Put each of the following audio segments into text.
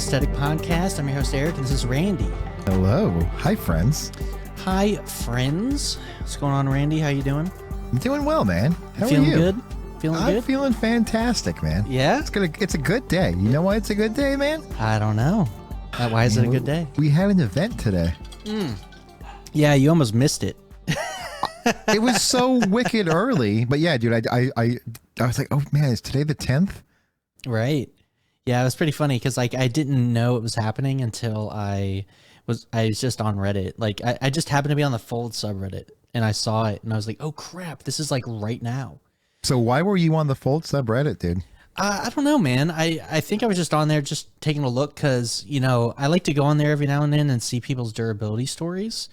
Aesthetic Podcast. I'm your host, Eric, and this is Randy. Hello. Hi, friends. Hi, friends. What's going on, Randy? How you doing? I'm doing well, man. How Feeling are you? good? Feeling I'm good? feeling fantastic, man. Yeah? It's a good day. You know why it's a good day, man? I don't know. Why is it a good day? We had an event today. Yeah, you almost missed it. It was so wicked early, but yeah, dude, I was like, oh man, is today the 10th? Right. Yeah, it was pretty funny because like I didn't know it was happening until I was just on Reddit. Like I just happened to be on the Fold subreddit and I saw it and I was like, oh crap, this is like right now. So why were you on the Fold subreddit, dude? I don't know, man. I think I was just on there just taking a look because, you know, I like to go on there every now and then and see people's durability stories.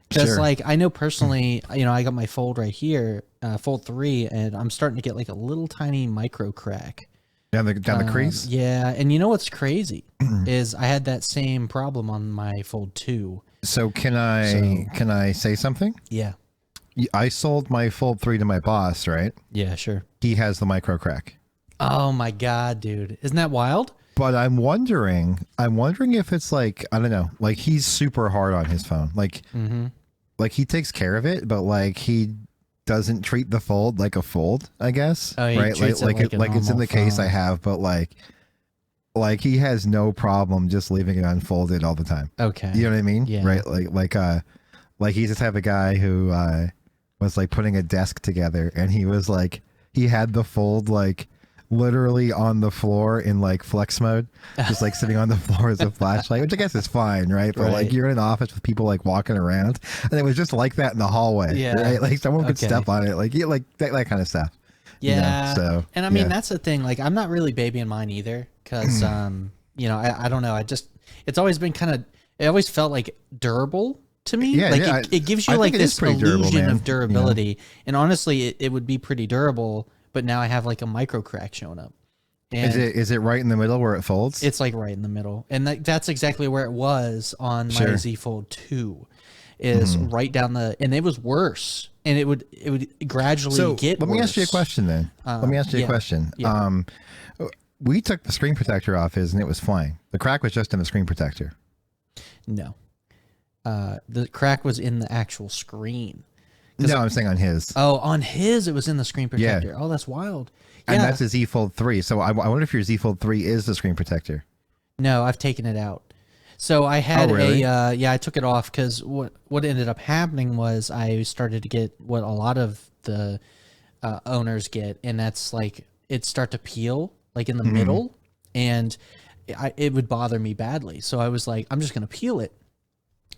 Because, Sure. like, I know personally, you know, I got my Fold right here, Fold 3, and I'm starting to get, like, a little tiny micro crack. Down the crease? Yeah, and you know what's crazy is I had that same problem on my Fold 2. So can I say something? Yeah. I sold my Fold 3 to my boss, right? Yeah, sure. He has the micro crack. Oh, my God, dude. Isn't that wild? But I'm wondering if it's like, I don't know, like he's super hard on his phone. Like he takes care of it, but like he doesn't treat the Fold like a Fold, I guess. Oh, he right? treats it Like like a it's in normal the case phone. I have, but like he has no problem just leaving it unfolded all the time. Okay. You know what I mean? Yeah. Right? Like he's the type of guy who was like putting a desk together and he was like, he had the Fold like literally on the floor in like flex mode, just like sitting on the floor as a flashlight, which I guess is fine, right? But Right. like you're in an office with people like walking around and it was just like that in the hallway. Yeah. Right? Like someone could Okay. step on it, like that kind of stuff. you know? Yeah. So And I mean, yeah. that's the thing. Like, I'm not really babying mine either because, you know, I don't know. It's always been it always felt like durable to me. Yeah, like yeah, it gives I you like think it is this pretty durable, illusion man. of durability. And honestly, it would be pretty durable, but now I have like a micro crack showing up. And Is it right in the middle where it folds? it's like right in the middle. And that's exactly where it was on my Sure. Z Fold 2 is right down and it was worse. And it would gradually get let me ask you a worse. question then. Let me ask you yeah, a question. yeah. We took the screen protector off his and it was fine. The crack was just in the screen protector. No. The crack was in the actual screen. No, I'm saying on his. Oh, on his, it was in the screen protector. Oh, that's wild. And Yeah. that's a Z Fold 3. So I wonder if your Z Fold 3 is the screen protector. No, I've taken it out. So I had really? I took it off because what ended up happening was I started to get what a lot of the owners get, and that's like it start to peel like in the middle, and it would bother me badly. So I was like, I'm just gonna peel it.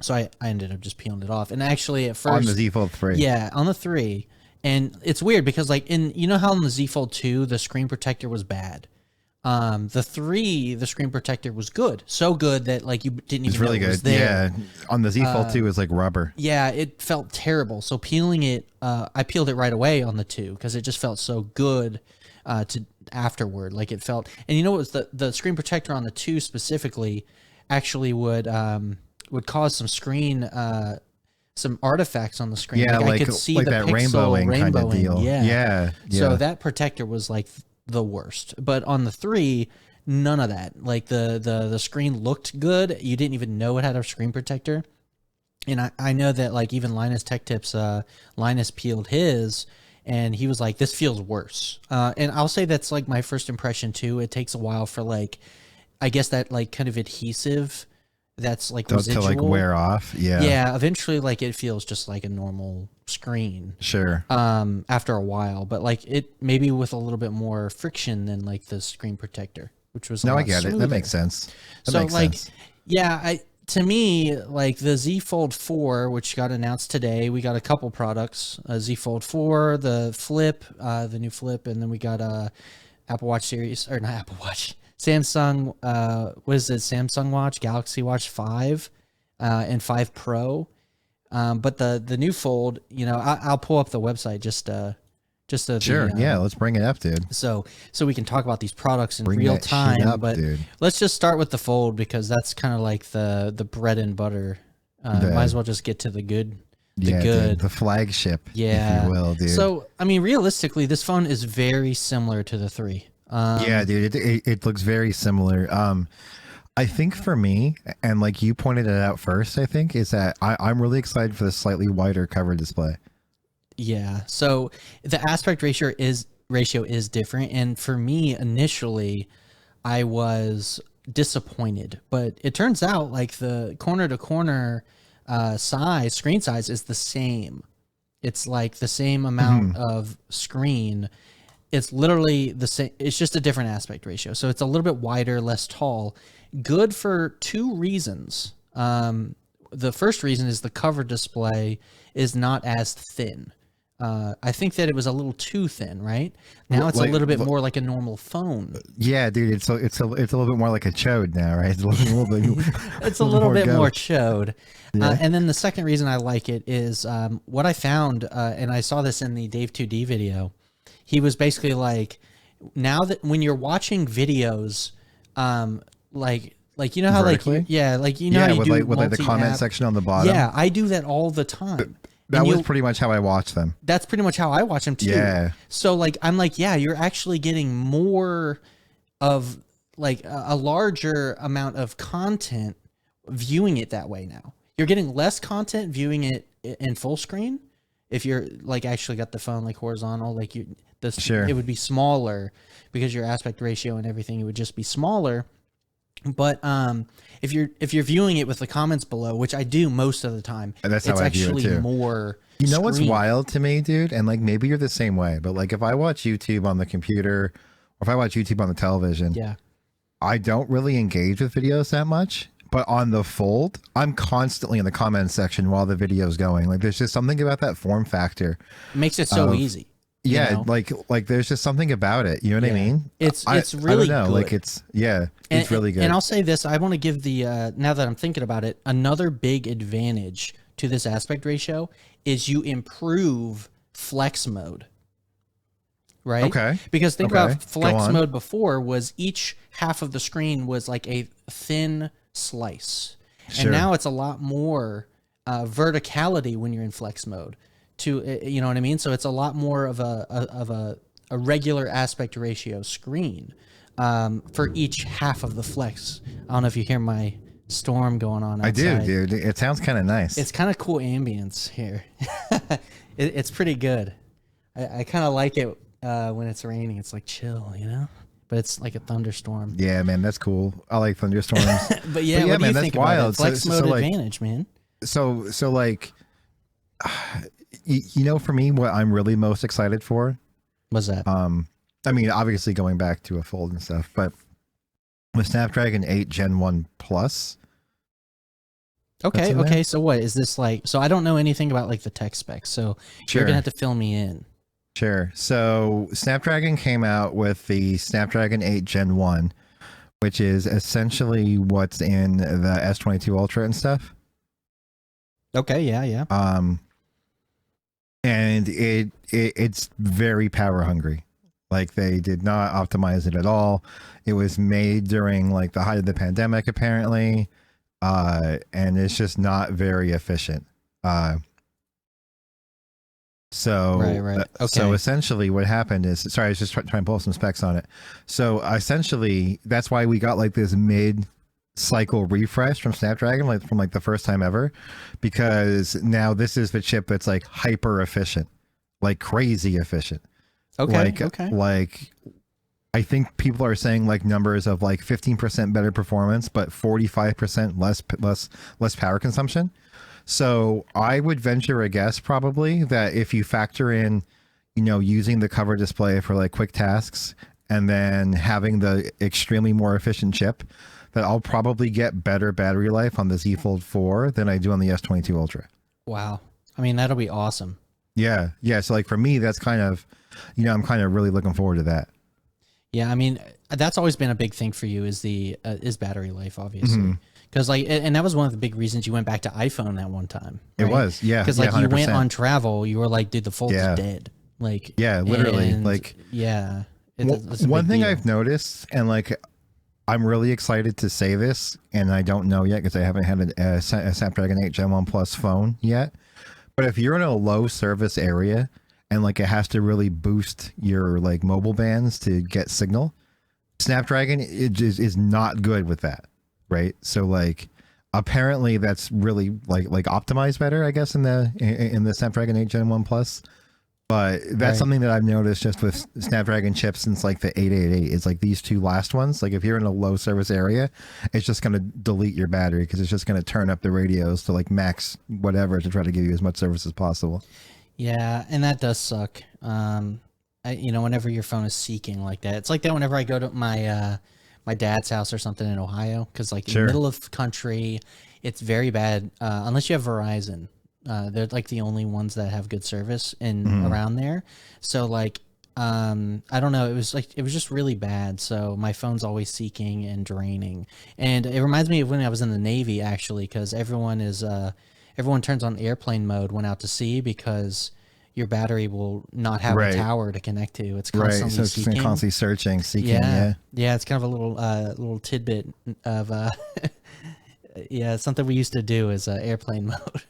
So I ended up just peeling it off. And actually, at first, On the Z Fold 3. yeah, on the 3. And it's weird because like you know how on the Z Fold 2 the screen protector was bad. The 3 the screen protector was good, so good that like you didn't even It's really know it was good. there. Yeah. On the Z Fold 2 is like rubber. Yeah, it felt terrible. So peeling it, I peeled it right away on the 2 because it just felt so good to afterward. Like it felt, and you know what was the screen protector on the 2 specifically actually would cause some screen some artifacts on the screen. Yeah, I could see like the that pixel rainbowing kind of rainbowing. deal. Yeah. Yeah. So that protector was like the worst. But on the 3, none of that. Like the screen looked good. You didn't even know it had a screen protector. And I know that like even Linus Tech Tips, Linus peeled his and he was like, this feels worse. And I'll say that's like my first impression too. It takes a while for like, I guess that like kind of adhesive that's like to residual. like wear off. Yeah. Yeah, eventually like it feels just like a normal screen Sure. after a while, but like it maybe with a little bit more friction than like the screen protector, which was a No, I lot get it. That smoother. makes sense. That So makes like sense. yeah, to me like the Z Fold 4 which got announced today, we got a couple products, Z Fold 4, the Flip, the new Flip, and then we got Apple Watch series, or not Apple Watch, Samsung, what is it? Samsung Watch, Galaxy Watch 5, and 5 Pro. But the new Fold, you know, I'll pull up the website just so Sure. Yeah. Let's bring it up, dude. so we can talk about these products in Bring real that shit time. up, But dude. let's just start with the Fold because that's kind of like the bread and butter. Might as well just get to the good. Yeah, good. dude, the flagship, Yeah. if you will, dude. So, I mean, realistically, this phone is very similar to the 3. Yeah, dude, it looks very similar. I think for me, and like you pointed it out first, I think is that I'm really excited for the slightly wider cover display. Yeah. So the aspect ratio is different, and for me initially, I was disappointed, but it turns out like the corner to corner screen size is the same. It's like the same amount of screen. It's literally the same. It's just a different aspect ratio. So it's a little bit wider, less tall. Good for two reasons. The first reason is the cover display is not as thin. I think that it was a little too thin, right? Now it's Like, a little bit more like a normal phone. yeah, dude, it's a little bit more like a chode now, right? It's a little bit, It's a little bit go. more chode. Yeah. And then the second reason I like it is what I found, and I saw this in the Dave 2D video. He was basically like, now that when you're watching videos, like you know how Vertically? like like you know how you with do like the comment multi-app? section on the bottom. Yeah, I do that all the time. That And was you'll- pretty much how I watched them. that's pretty much how I watch them too. Yeah. So like I'm like, yeah, you're actually getting more of like a larger amount of content viewing it that way now. You're getting less content viewing it in full screen. If you're like actually got the phone like horizontal, like Sure. it would be smaller because your aspect ratio and everything, it would just be smaller. But if you're viewing it with the comments below, which I do most of the time, And that's it's how I view it, actually too. more. You know what's screen. wild to me, dude? And like maybe you're the same way, but like if I watch YouTube on the computer or if I watch YouTube on the television, Yeah. I don't really engage with videos that much. But on the Fold, I'm constantly in the comments section while the video's going. Like there's just something about that form factor. It makes it so easy. you Yeah, know? like there's just something about it. You know what I Yeah. mean? It's I really don't know. Like good. it's really good. And I'll say this: I want to give the now that I'm thinking about it, another big advantage to this aspect ratio is you improve flex mode. Right? Okay. Because think Okay. about Go flex on. mode before was each half of the screen was like a thin slice. Sure. And now it's a lot more verticality when you're in flex mode. You know what I mean? So it's a lot more of a regular aspect ratio screen for each half of the flex. I don't know if you hear my storm going on outside. I do, dude. It sounds kind of nice. It's kind of cool ambience here. It's pretty good. I kind of like it when it's raining. It's like chill, you know? But it's like a thunderstorm. Yeah, man, that's cool. I like thunderstorms. But yeah, what do man, you that's think wild. about it? Flex mode like, advantage, man. so like, you know, for me, what I'm really most excited for, What's that? I mean, obviously going back to a Fold and stuff, but with Snapdragon 8 Gen 1 Plus. Okay, in okay. there? So what is this like? So I don't know anything about like the tech specs. So Sure. you're gonna have to fill me in. Sure. So Snapdragon came out with the Snapdragon 8 Gen 1, which is essentially what's in the S22 Ultra and stuff. Okay, yeah. And it's very power hungry. Like they did not optimize it at all. It was made during like the height of the pandemic, apparently, and it's just not very efficient. So Right. Okay. So essentially, what happened is, sorry, I was just trying to pull some specs on it. So essentially, that's why we got like this mid-cycle refresh from Snapdragon, like from like the first time ever, because now this is the chip that's like hyper efficient, like crazy efficient. Okay. Like I think people are saying like numbers of like 15% better performance, but 45% less power consumption. So I would venture a guess probably that if you factor in, you know, using the cover display for like quick tasks and then having the extremely more efficient chip, that I'll probably get better battery life on the Z Fold 4 than I do on the S22 Ultra. Wow. I mean, that'll be awesome. Yeah. Yeah. So like for me, that's kind of, you know, I'm kind of really looking forward to that. Yeah, I mean, that's always been a big thing for you is the is battery life, obviously. Mm-hmm. Because like, and that was one of the big reasons you went back to iPhone that one time. It was, yeah. Because yeah, like you went 100%. on travel, you were like, dude, the Fold's Yeah. dead. Like, Yeah, literally, and, like- yeah. It's a One big thing deal. I've noticed, and like I'm really excited to say this, and I don't know yet because I haven't had a Snapdragon 8 Gen 1 Plus phone yet. But if you're in a low service area and like it has to really boost your like mobile bands to get signal, Snapdragon is not good with that. right? So like apparently that's really like optimized better, I guess, in the Snapdragon 8 Gen 1 Plus. But that's something that I've noticed just with Snapdragon chips since like the 888. It's like these two last ones. Like if you're in a low service area, it's just going to delete your battery because it's just going to turn up the radios to like max whatever to try to give you as much service as possible. Yeah, and that does suck. Whenever your phone is seeking like that, it's like that whenever I go to my dad's house or something in Ohio, because like in the middle of country, it's very bad unless you have Verizon. They're like the only ones that have good service in around there. So like, I don't know. It was just really bad. So my phone's always seeking and draining. And it reminds me of when I was in the Navy actually, because everyone turns on airplane mode when out to sea because your battery will not have a tower to connect to. It's constantly so it's seeking. Constantly seeking. Yeah. It's kind of a little tidbit of something we used to do is airplane mode.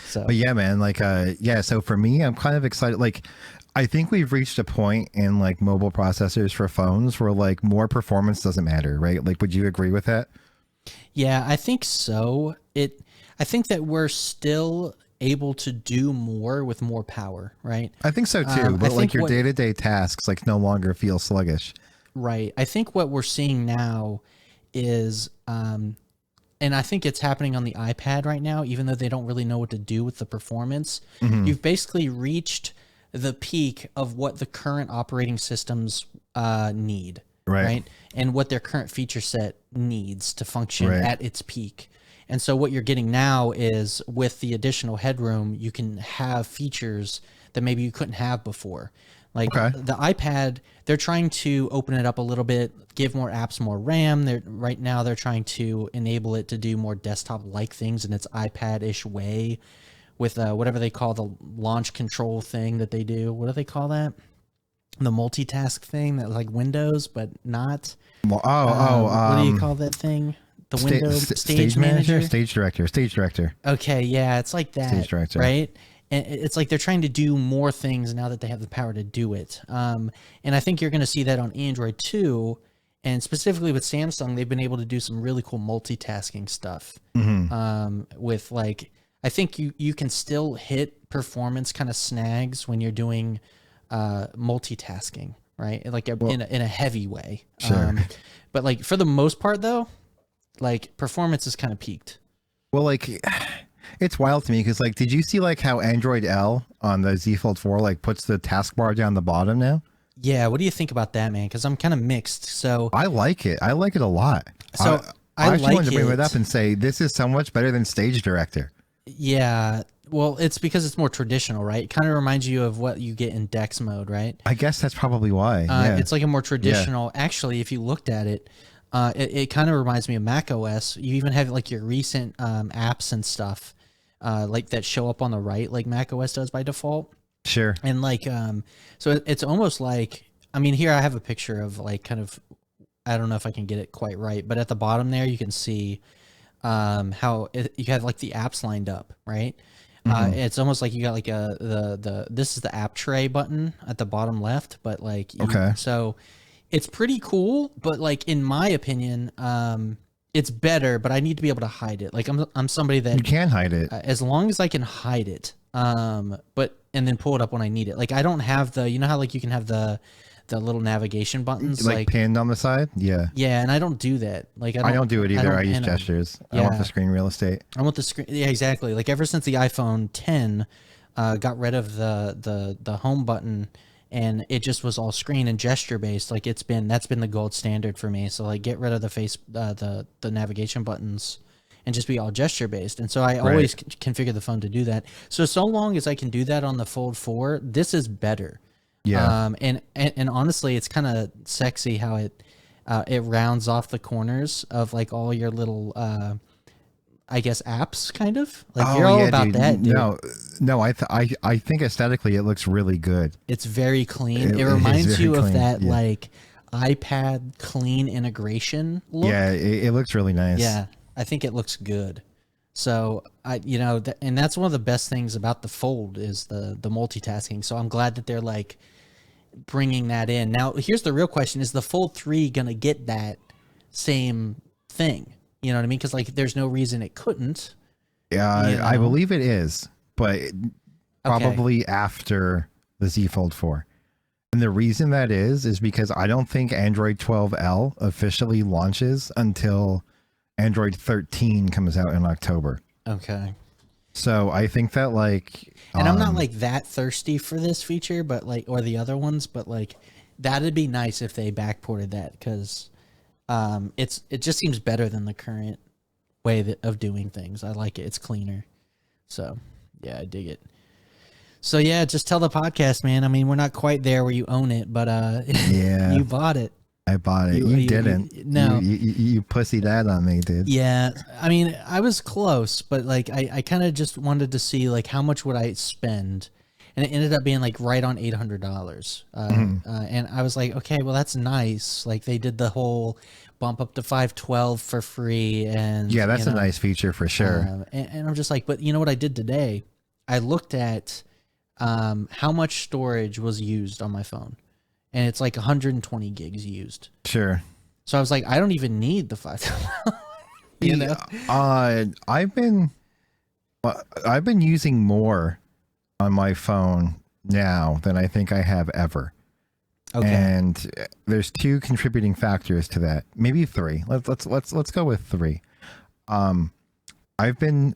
So. But yeah, man, like, so for me, I'm kind of excited. Like, I think we've reached a point in like mobile processors for phones where like more performance doesn't matter, right? Like, would you agree with that? Yeah, I think so. I think that we're still able to do more with more power, right? I think so too, but like your day-to-day tasks like no longer feel sluggish. Right. I think what we're seeing now is and I think it's happening on the iPad right now, even though they don't really know what to do with the performance. You've basically reached the peak of what the current operating systems need, right? And what their current feature set needs to function at its peak. And so what you're getting now is with the additional headroom, you can have features that maybe you couldn't have before. Like the iPad, they're trying to open it up a little bit, give more apps more RAM. Right now they're trying to enable it to do more desktop-like things in its iPad-ish way with whatever they call the launch control thing that they do. What do they call that? The multitask thing that like Windows, but not. What do you call that thing? The Windows stage manager? Stage director. Okay, yeah, it's like that. Stage director. Right? And it's like they're trying to do more things now that they have the power to do it. And I think you're going to see that on Android too. And specifically with Samsung, they've been able to do some really cool multitasking stuff. With like, I think you can still hit performance kind of snags when you're doing multitasking, right? Like in a heavy way. Sure. But like for the most part though, like performance is kind of peaked. Well, like it's wild to me because like, did you see like how Android L on the Z Fold 4 like puts the taskbar down the bottom now? Yeah, what do you think about that, man? Because I'm kind of mixed. So I like it. I like it a lot. So I actually wanted to bring it up and say this is so much better than Stage Director. Yeah, well, it's because it's more traditional, right? It kind of reminds you of what you get in Dex mode, right? I guess that's probably why. It's like a more traditional. Actually, if you looked at it, it kind of reminds me of Mac OS. You even have like your recent apps and stuff like that show up on the right, like Mac OS does by default. Sure. And like, so it's almost like, I mean, here I have a picture of like kind of, I don't know if I can get it quite right, but at the bottom there, you can see how you have like the apps lined up, right? It's almost like you got like this is the app tray button at the bottom left, but like, so it's pretty cool, but like, in my opinion, it's better, but I need to be able to hide it. Like I'm somebody that you can hide it as long as I can hide it. And then pull it up when I need it. Like I don't have you know how like you can have the little navigation buttons like pinned on the side. Yeah, and I don't do that. Like I don't do it either. I use gestures. I want the screen real estate. I want the screen. Yeah, exactly. Like ever since the iPhone 10 got rid of the home button and it just was all screen and gesture based, like that's been the gold standard for me. So like get rid of the navigation buttons and just be all gesture based. And so I always configure the phone to do that. So long as I can do that on the Fold 4, this is better. Yeah. And honestly, it's kind of sexy how it rounds off the corners of like all your little, I guess, apps kind of like you're all about that, dude. No, I think aesthetically it looks really good. It's very clean. It reminds you of that like iPad clean integration look. Yeah. It looks really nice. Yeah. I think it looks good. So and that's one of the best things about the Fold is the multitasking. So I'm glad that they're like bringing that in. Now, here's the real question: is the Fold 3 gonna get that same thing? You know what I mean? Because like, there's no reason it couldn't. Yeah, You I know? believe it is, but probably after the Z Fold 4. And the reason that is because I don't think Android 12L officially launches until Android 13 comes out in October. Okay. So I think that like, And I'm not like that thirsty for this feature, but like, or the other ones, but like, that'd be nice if they backported that, because it just seems better than the current way of doing things. I like it. It's cleaner. So yeah, I dig it. So yeah, just tell the podcast, man. I mean, we're not quite there where you own it, but yeah, you bought it. I bought it. You didn't. No. You pussied that on me, dude. Yeah, I mean, I was close, but like I kind of just wanted to see like how much would I spend, and it ended up being like right on $800. And I was like, okay, well that's nice. Like they did the whole bump up to 512 for free, and yeah, that's a nice feature for sure. And I'm just like, but you know what I did today? I looked at how much storage was used on my phone, and it's like 120 gigs used. Sure. So I was like, I don't even need the 512. You know, I've been using more on my phone now than I think I have ever. okay. And there's two contributing factors to that, maybe three. Let's go with three. I've been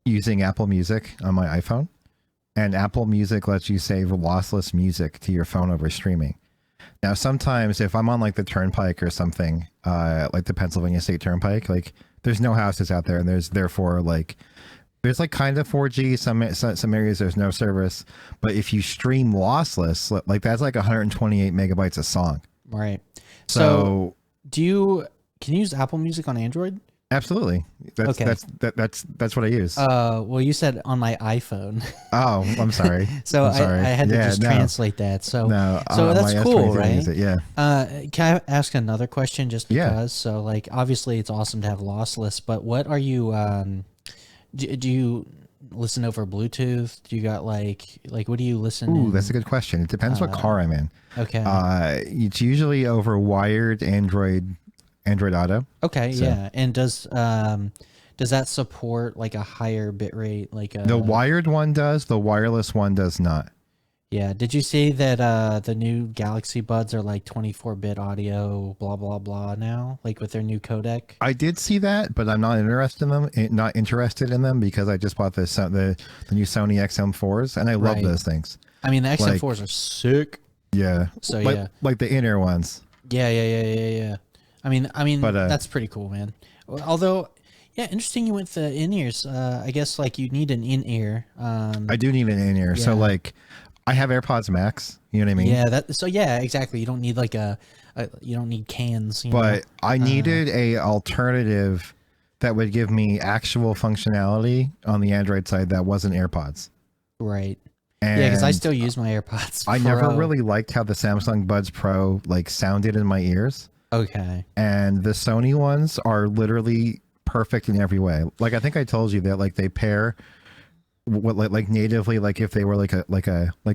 using Apple Music on my iPhone, and Apple Music lets you save lossless music to your phone over streaming. Now, sometimes if I'm on like the Turnpike or something, like the Pennsylvania State Turnpike, like there's no houses out there, and there's therefore like there's like kind of 4G. Some areas there's no service, but if you stream lossless, like that's like 128 megabytes a song. Right. So can you use Apple Music on Android? Absolutely. That's what I use. Well, you said on my iPhone. Oh, I'm sorry. So I'm sorry. I had to just translate that. So so that's cool, right? Yeah. Can I ask another question just because? Yeah. So like obviously it's awesome to have lossless, but what are you do you listen over Bluetooth? Do you got like what do you listen? Ooh, that's a good question. It depends what car I'm in. Okay. It's usually over wired Android Auto. Okay, so. Yeah. And does that support like a higher bit rate, like the wired one does, the wireless one does not. Yeah. Did you see that the new Galaxy Buds are like 24-bit audio, blah blah blah now, like with their new codec? I did see that, but I'm not interested in them because I just bought the new Sony XM4s, and I love those things. I mean, the XM4s are sick. Yeah. So like the in-ear ones. Yeah. I mean, but, that's pretty cool, man. Although, yeah, interesting you went the in-ears. I guess, like, you need an in-ear. I do need an in-ear. Yeah. So, like, I have AirPods Max. You know what I mean? Yeah, exactly. You don't need, like, you don't need cans. But I needed a alternative that would give me actual functionality on the Android side that wasn't AirPods. Right. And yeah, because I still use my AirPods Pro. I never really liked how the Samsung Buds Pro, like, sounded in my ears. Okay. And the Sony ones are literally perfect in every way. Like I think I told you that like they pair like natively, like if they were like a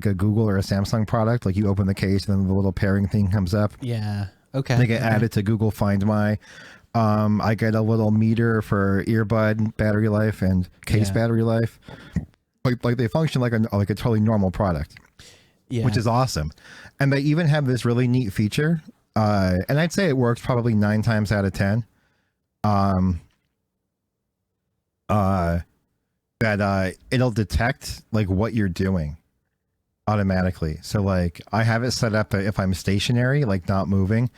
Google or a Samsung product, like you open the case and then the little pairing thing comes up. Yeah. Okay. They get added to Google Find My. I get a little meter for earbud battery life and case battery life. Like they function like a totally normal product. Yeah. Which is awesome. And they even have this really neat feature. And I'd say it works probably 9 times out of 10. That it'll detect like what you're doing automatically. So like I have it set up that if I'm stationary, like not moving,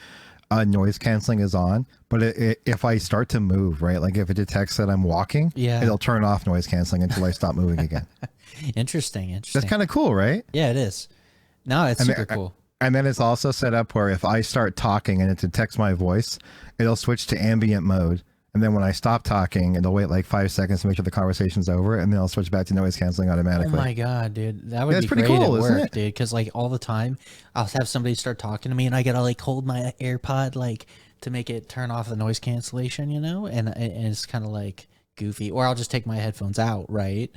noise canceling is on. But if I start to move, right, like if it detects that I'm walking, it'll turn off noise canceling until I stop moving again. Interesting. That's kind of cool, right? Yeah, it is. No, it's super cool. And then it's also set up where if I start talking and it detects my voice, it'll switch to ambient mode. And then when I stop talking, it'll wait like 5 seconds to make sure the conversation's over, and then I'll switch back to noise canceling automatically. Oh my god, dude, that would be pretty great cool, at work, dude. Because like all the time, I'll have somebody start talking to me, and I gotta like hold my AirPod like to make it turn off the noise cancellation, you know, and it's kind of like goofy. Or I'll just take my headphones out, right?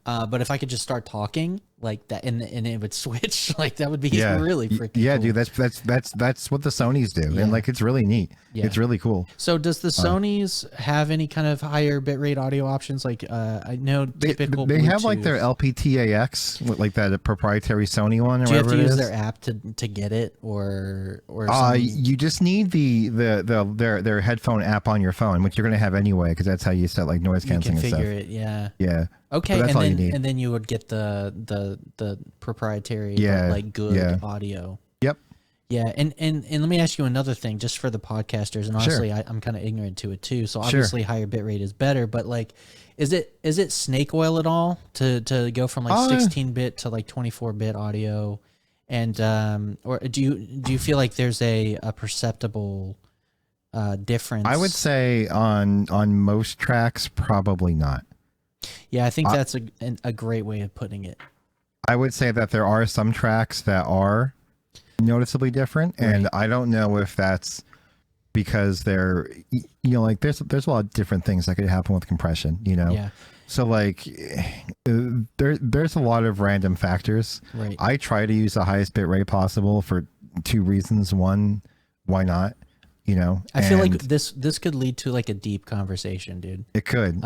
But if I could just start talking, like that, and it would switch. Like that would be Yeah. really freaking Yeah, cool. dude, that's what the Sonys do. Yeah. And like it's really neat. Yeah. It's really cool. So does the Sonys have any kind of higher bitrate audio options? Like I know typical They have like Bluetooth- their LPTAX, like that proprietary Sony one or Do you have whatever to it use is. their app to get it or something? You just need their headphone app on your phone, which you're gonna have anyway, because that's how you set like noise You canceling and stuff. configure it, yeah. Yeah. Okay, But that's and all you then need. and then you would get the proprietary, Yeah, like good yeah. audio. Yep. Yeah, and let me ask you another thing, just for the podcasters, and honestly, I'm kind of ignorant to it too. So obviously, higher bitrate is better, but like, is it snake oil at all to go from like 16-bit to like 24-bit audio, and or do you feel like there's a perceptible difference? I would say on most tracks, probably not. Yeah, I think that's a great way of putting it. I would say that there are some tracks that are noticeably different, and I don't know if that's because they're, like there's a lot of different things that could happen with compression, Yeah. So like there's a lot of random factors. Right. I try to use the highest bit rate possible for two reasons. One, why not? I feel like this could lead to like a deep conversation, dude. It could.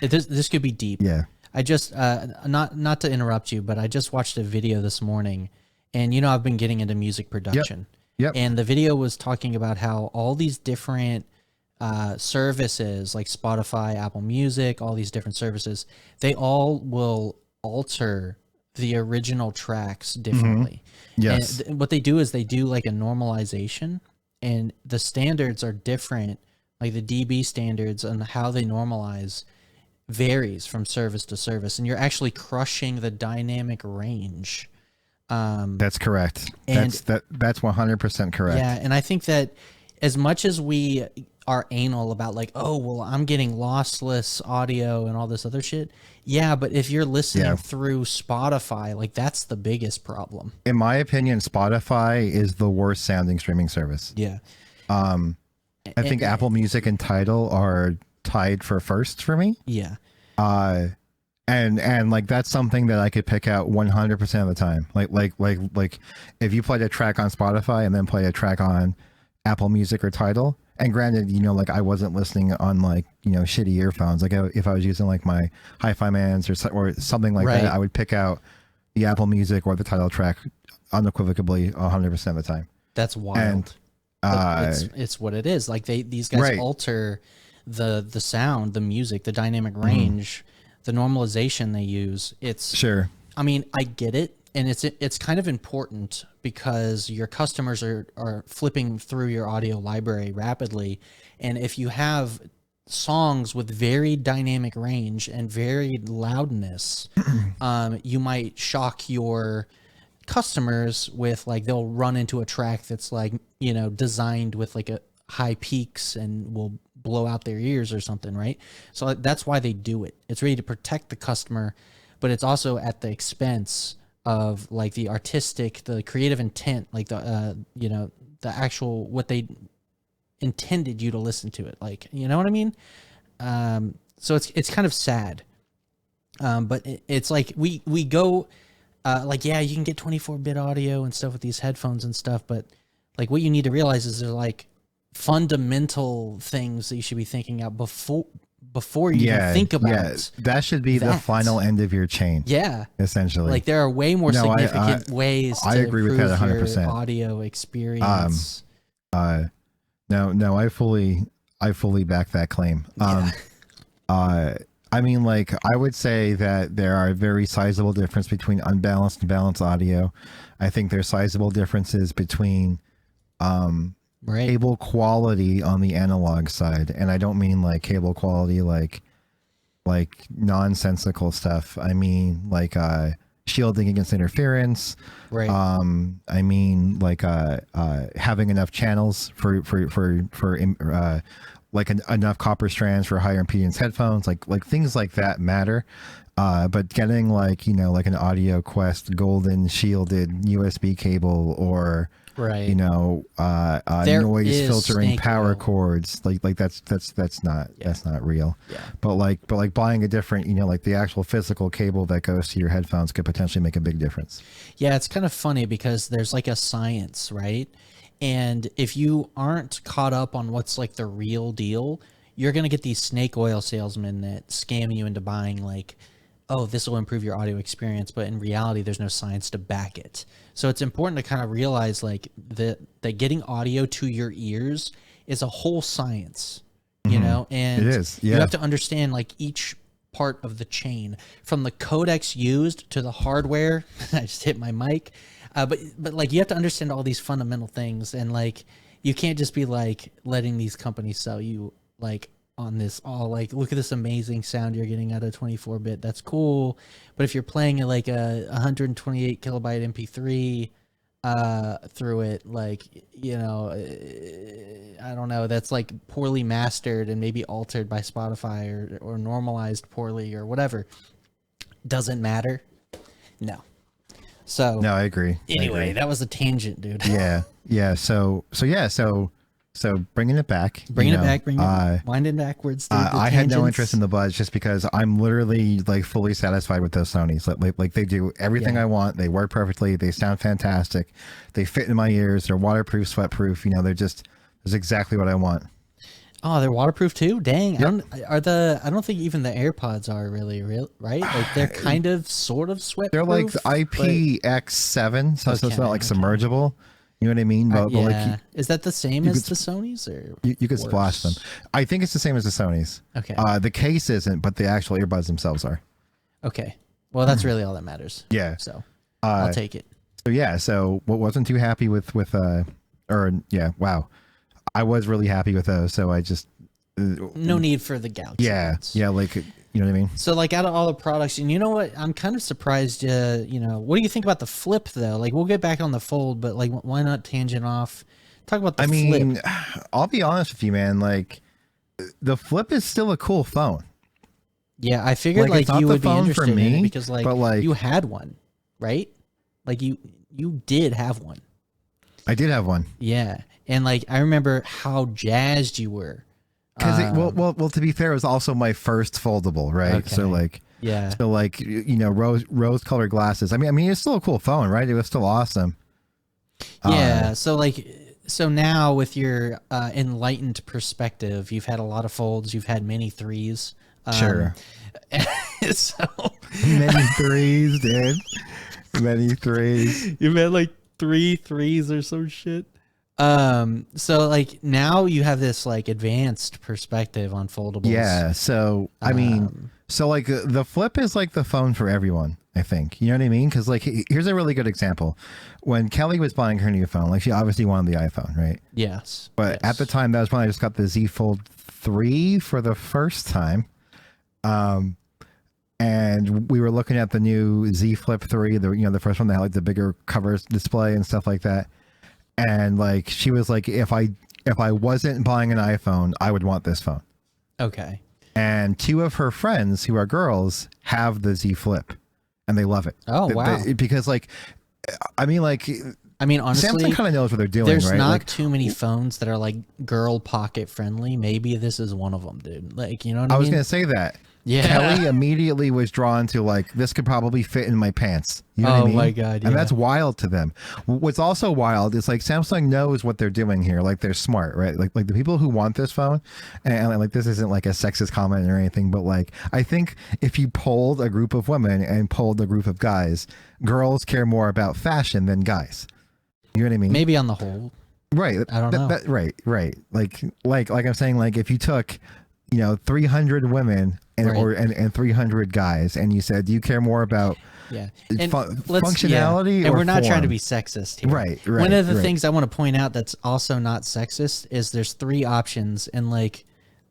This could be deep. Yeah. I just not to interrupt you, but I just watched a video this morning, and I've been getting into music production. Yep. And the video was talking about how all these different services like Spotify, Apple Music, all these different services, they all will alter the original tracks differently. Yes. And what they do is they do like a normalization, and the standards are different. Like the dB standards and how they normalize varies from service to service, and you're actually crushing the dynamic range. That's correct. And- That's 100% correct. Yeah, and I think that as much as we are anal about like, oh, well, I'm getting lossless audio and all this other shit. Yeah, but if you're listening through Spotify, like that's the biggest problem. In my opinion, Spotify is the worst sounding streaming service. Yeah. I think Apple Music and Tidal are tied for first for me. Yeah. And like that's something that I could pick out 100% of the time. Like if you played a track on Spotify and then play a track on Apple Music or Tidal, and granted, like I wasn't listening on like shitty earphones. Like if I was using like my Hi-Fi Mans or something like that, I would pick out the Apple Music or the Tidal track unequivocally 100% of the time. That's wild. And But it's what it is. Like these guys alter the sound, the music, the dynamic range, the normalization they use. It's sure. I mean, I get it, and it's kind of important because your customers are flipping through your audio library rapidly, and if you have songs with very dynamic range and varied loudness, you might shock your customers with like they'll run into a track that's like designed with like a high peaks and will blow out their ears or something, right? So that's why they do it. It's really to protect the customer, but it's also at the expense of like the artistic, the creative intent, like the the actual what they intended you to listen to it, like, you know what I mean? So it's kind of sad, but it's like we go like, yeah, you can get 24-bit audio and stuff with these headphones and stuff, but like what you need to realize is there's like fundamental things that you should be thinking out before you even think about that should be the final end of your chain. Yeah, essentially. Like there are way more significant ways to I agree with that 100%. Your 100%. audio experience. No, I fully back that claim. I mean, like, I would say that there are very sizable difference between unbalanced and balanced audio. I think there's sizable differences between cable quality on the analog side, and I don't mean like cable quality like nonsensical stuff. I mean like shielding against interference. Right. I mean like having enough channels for like enough copper strands for higher impedance headphones. Like things like that matter. But getting like, like an Audio Quest golden shielded USB cable or, Right. Noise is filtering snake power oil. cords, like that's not real. Yeah. But like buying a different, like the actual physical cable that goes to your headphones could potentially make a big difference. Yeah, it's kind of funny because there's like a science, right? And if you aren't caught up on what's like the real deal, you're going to get these snake oil salesmen that scam you into buying like, oh, this will improve your audio experience, but in reality there's no science to back it. So it's important to kind of realize like that getting audio to your ears is a whole science, and It is, you yeah. have to understand like each part of the chain from the codecs used to the hardware. I just hit my mic. But like you have to understand all these fundamental things, and like you can't just be like letting these companies sell you like on this all like, look at this amazing sound you're getting out of 24-bit. That's cool. But if you're playing like a 128 kilobyte MP3 through it, like, I don't know, that's like poorly mastered and maybe altered by Spotify or normalized poorly or whatever, doesn't matter. No. So No, I agree. anyway, that was a tangent, dude. Yeah. So bringing it back, Bringing winding backwards. I had no interest in the buds just because I'm literally like fully satisfied with those Sonys. Like they do everything I want. They work perfectly. They sound fantastic. They fit in my ears. They're waterproof, sweatproof. That's exactly what I want. Oh, they're waterproof too. Dang, Yep. I don't think even the AirPods are really real, right? Like they're kind of, sort of sweatproof. They're like the IPX7, so it's not like submergible. You know what I mean? But like, is that the same as the Sonys, or you could splash them? I think it's the same as the Sonys. Okay. The case isn't, but the actual earbuds themselves are. Okay. Well, that's really all that matters. Yeah. So I'll take it. So yeah. So what wasn't too happy with wow. I was really happy with those. So I just No need for the Galaxy. yeah, buds. yeah, like, you know what I mean? So like out of all the products, and you know what, I'm kind of surprised. What do you think about the Flip though? Like we'll get back on the Fold, but like why not tangent off? Talk about the Flip. I'll be honest with you, man. Like the Flip is still a cool phone. Yeah, I figured Like, it's like not you the would be phone interested for in me, it because like, but, like, you had one, right? Like you did have one. I did have one. Yeah, and like I remember how jazzed you were. Because well, to be fair, it was also my first foldable, right? Okay. So like, Yeah. so like, rose colored glasses. I mean, it's still a cool phone, right? It was still awesome. Yeah. So now with your enlightened perspective, you've had a lot of folds. You've had many threes. Sure. So Many threes, dude. Many threes. you've had like 3 threes or some shit. So like now you have this like advanced perspective on foldables. Yeah. So I mean, so like the Flip is like the phone for everyone. I think, you know what I mean? Because like, here's a really good example. When Kelly was buying her new phone, like she obviously wanted the iPhone, right? Yes. But at the time, that was when I just got the Z Fold 3 for the first time. And we were looking at the new Z Flip 3, the first one that had like the bigger cover display and stuff like that. And like, she was like, if I wasn't buying an iPhone, I would want this phone. Okay. And 2 of her friends who are girls have the Z Flip and they love it. Oh, wow. Because like, I mean, honestly, Samsung kind of knows what they're doing, there's right? not Like, too many phones that are like girl pocket friendly. Maybe this is one of them, dude. Like, you know what I mean? I was going to say that. Yeah. Kelly immediately was drawn to like, this could probably fit in my pants. You know what I mean? My God. Yeah. And that's wild to them. What's also wild is like Samsung knows what they're doing here. Like they're smart, right? Like the people who want this phone, and like this isn't like a sexist comment or anything, but like I think if you polled a group of women and polled a group of guys, girls care more about fashion than guys. You know what I mean? Maybe on the whole. Right. I don't know. Right. Like I'm saying, like if you took, 300 women and 300 guys, and you said, do you care more about functionality and or we're not trying to form? be sexist here. Right. One of the things I want to point out that's also not sexist is there's 3 options, and like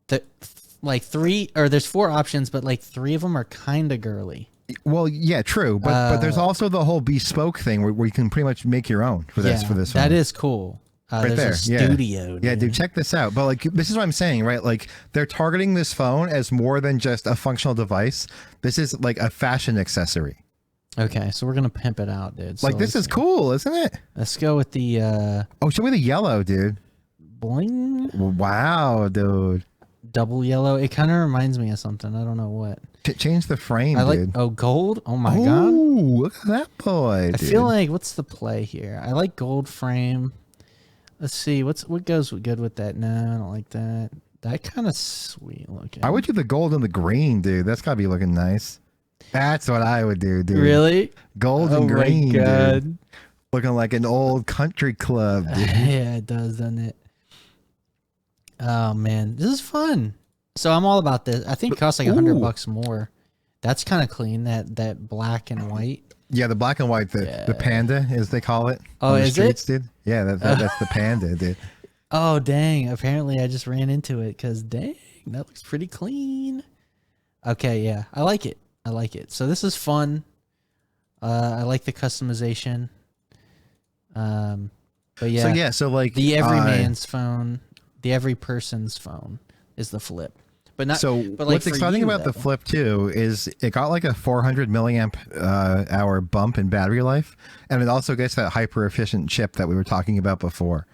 there's 4 options, but like 3 of them are kind of girly. Well, yeah, true, but there's also the whole bespoke thing where you can pretty much make your own for this phone. That is cool. There's there, a studio. yeah, dude, check this out. But like, this is what I'm saying, right? Like, they're targeting this phone as more than just a functional device. This is like a fashion accessory. Okay, so we're gonna pimp it out, dude. So Like, this is cool, isn't it? Let's go with the Oh, show me the yellow, dude. bling. Wow, dude. Double yellow. It kind of reminds me of something. I don't know what. Change the frame, I like. dude. Oh, gold. Oh my god. Look at that boy. I dude. feel like what's the play here? I like gold frame. Let's see what goes good with that. No, I don't like that. That kind of sweet looking. I would do the gold and the green, dude. That's gotta be looking nice. That's what I would do, dude. Really? Gold and green, my god. dude. Looking like an old country club, dude. Yeah, it does, doesn't it? Oh man, this is fun. So I'm all about this. I think it costs like $100 more. That's kind of clean. That black and white. Yeah, the black and white, the panda, as they call it. Oh, on the is streets, dude? Yeah, that's the panda, dude. Oh dang! Apparently, I just ran into it because dang, that looks pretty clean. Okay, yeah, I like it. I like it. So this is fun. I like the customization. But yeah. So like the everyman's phone, the every person's phone is the flip. But not. So but like what's exciting about the Flip 2 is it got like a 400 milliamp hour bump in battery life, and it also gets that hyper efficient chip that we were talking about before.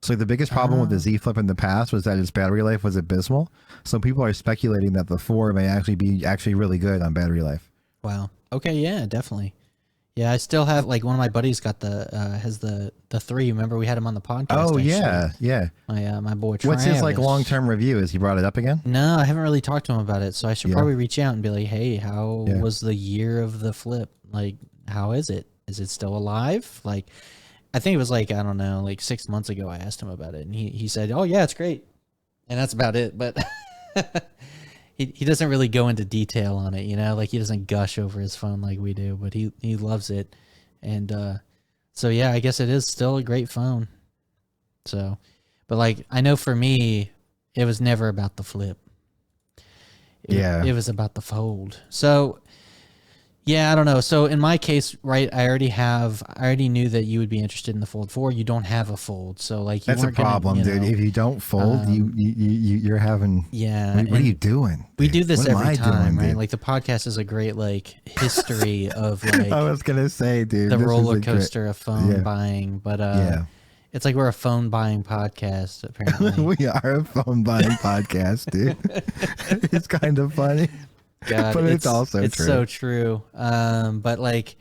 So the biggest problem with the Z Flip in the past was that its battery life was abysmal. So people are speculating that the 4 may actually be really good on battery life. Wow. Okay. Yeah. Definitely. Yeah. I still have like one of my buddies got has the 3. Remember we had him on the podcast. Oh yeah, yeah. My boy. What's his like Travis. long-term review? Has he brought it up again? No, I haven't really talked to him about it. So I should probably reach out and be like, hey, how was the year of the Flip? Like, how is it? Is it still alive? Like, I think it was like, I don't know, like 6 months ago I asked him about it. And he said, oh, yeah, it's great. And that's about it. But he doesn't really go into detail on it, you know? Like, he doesn't gush over his phone like we do. But he loves it. And so, yeah, I guess it is still a great phone. So, but like, I know for me, it was never about the Flip. It was about the Fold. So, yeah, I don't know. So in my case, right, I already knew that you would be interested in the Fold 4. You don't have a Fold, so like you that's a problem, dude. If you don't fold, you're having. Yeah. What are you doing? We do this every time, right? Dude? Like the podcast is a great like history of like. I was gonna say, dude, the roller coaster of phone buying, but it's like we're a phone buying podcast. Apparently, we are a phone buying podcast, dude. It's kind of funny. God, but it's also it's true. so true. But like,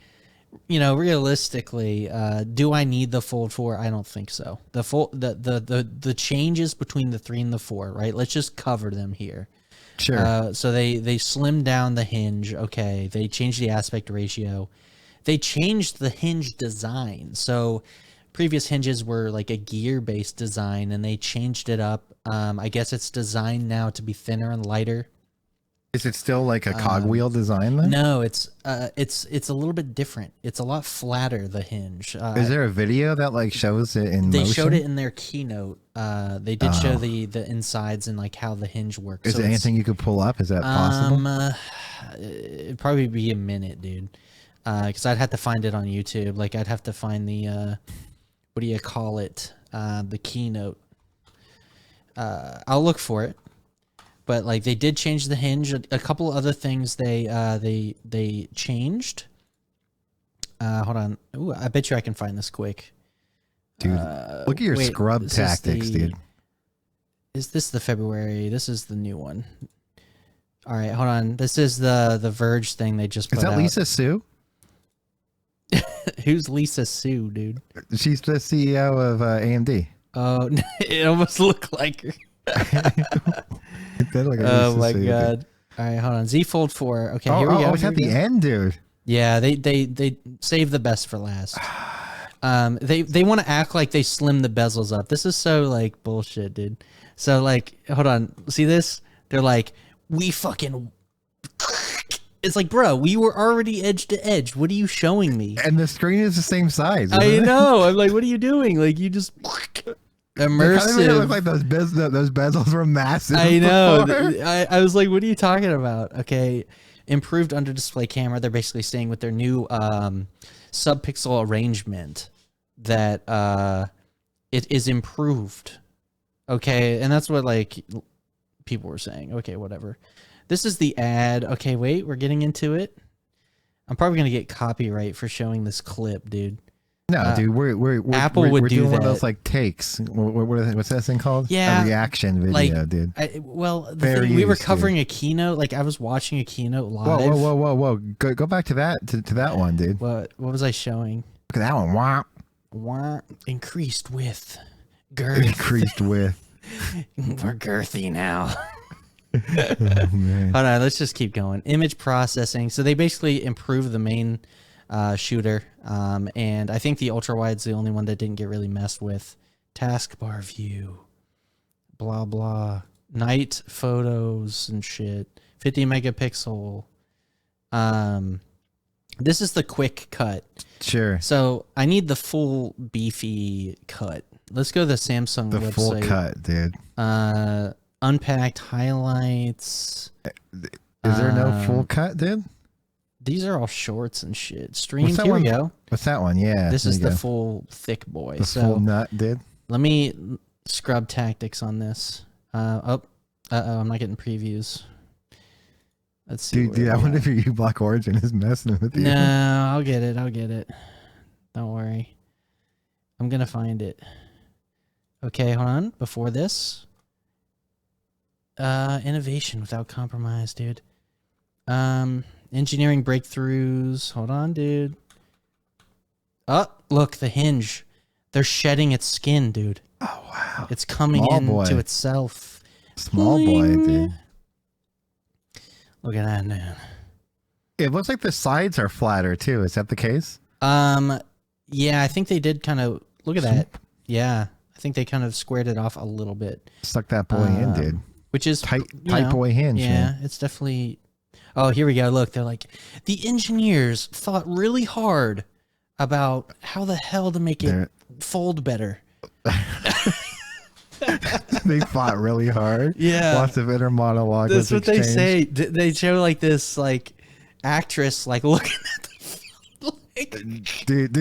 you know, realistically, do I need the Fold 4? I don't think so. The changes between the 3 and the 4, right? Let's just cover them here. Sure. So they slimmed down the hinge. Okay. They changed the aspect ratio. They changed the hinge design. So previous hinges were like a gear-based design, and they changed it up. I guess it's designed now to be thinner and lighter. Is it still like a cogwheel design then? No, it's a little bit different. It's a lot flatter, the hinge. Is there a video that like shows it in They motion? showed it in their keynote. They did show the insides and like how the hinge works. Is So there anything you could pull up? Is that possible? It'd probably be a minute, dude. Because I'd have to find it on YouTube. Like I'd have to find the what do you call it? The keynote. I'll look for it. But like they did change the hinge. A couple other things they changed. Hold on. Ooh, I bet you I can find this quick. Dude, look at your scrub tactics, dude. Is this the February? This is the new one. All right, hold on. This is the Verge thing they just put out. Is that Lisa Sue? Who's Lisa Sue, dude? She's the CEO of AMD. Oh, it almost looked like her. Like oh my Sue, god! Dude. All right, hold on. Z Fold 4. Okay, here we go. Oh, it's at the end, dude. Yeah, they saved the best for last. They want to act like they slimmed the bezels up. This is so like bullshit, dude. So like, hold on. See this? They're like, we fucking. It's like, bro, we were already edge to edge. What are you showing me? And the screen is the same size. I know. I'm like, what are you doing? Like, you just immersive. It looked like those bezels were massive. I know. I was like, what are you talking about? Okay, improved under display camera. They're basically staying with their new subpixel arrangement that it is improved. Okay, and that's what like people were saying. Okay, whatever. This is the ad. Okay, wait, we're getting into it. I'm probably gonna get copyright for showing this clip, dude. No, dude, we're Apple would we're do doing one of that. those like takes. What's that thing called? Yeah, a reaction video, dude. The thing, we were covering a keynote. Like I was watching a keynote live. Whoa! Go back to that that one, dude. What was I showing? Look at that one. Wah. Wah. Increased with girth. Increased with. We're girthy now. Oh, man. Hold on, let's just keep going. Image processing. So they basically improved the main shooter, and I think the ultra wide's the only one that didn't get really messed with. Taskbar view, blah blah, night photos and shit. 50 megapixel. This is the quick cut. Sure. So I need the full beefy cut. Let's go to the Samsung website. The full cut, dude. Unpacked highlights. Is there no full cut, dude? These are all shorts and shit. Stream. What's that Here one? we go. What's that one? Yeah. This is the full thick boy. The full nut, dude. Let me scrub tactics on this. I'm not getting previews. Let's see. Dude, I wonder if your uBlock Origin is messing with you. No, I'll get it. Don't worry. I'm gonna find it. Okay, hold on. Before this, innovation without compromise, dude. Engineering breakthroughs. Hold on, dude. Oh, look, the hinge. They're shedding its skin, dude. Oh, wow. It's coming into itself. Small boy, dude. Look at that, man. It looks like the sides are flatter, too. Is that the case? Yeah, I think they did kind of... Look at that. Yeah, I think they kind of squared it off a little bit. Stuck that boy in, dude. Which is... Tight boy hinge. Yeah, man. it's definitely... Oh, here we go. Look, they're like, the engineers thought really hard about how the hell to make it fold better. They fought really hard. Yeah. Lots of inner monologue. That's what exchanged. they say. They show like this like actress like looking at the like, dude,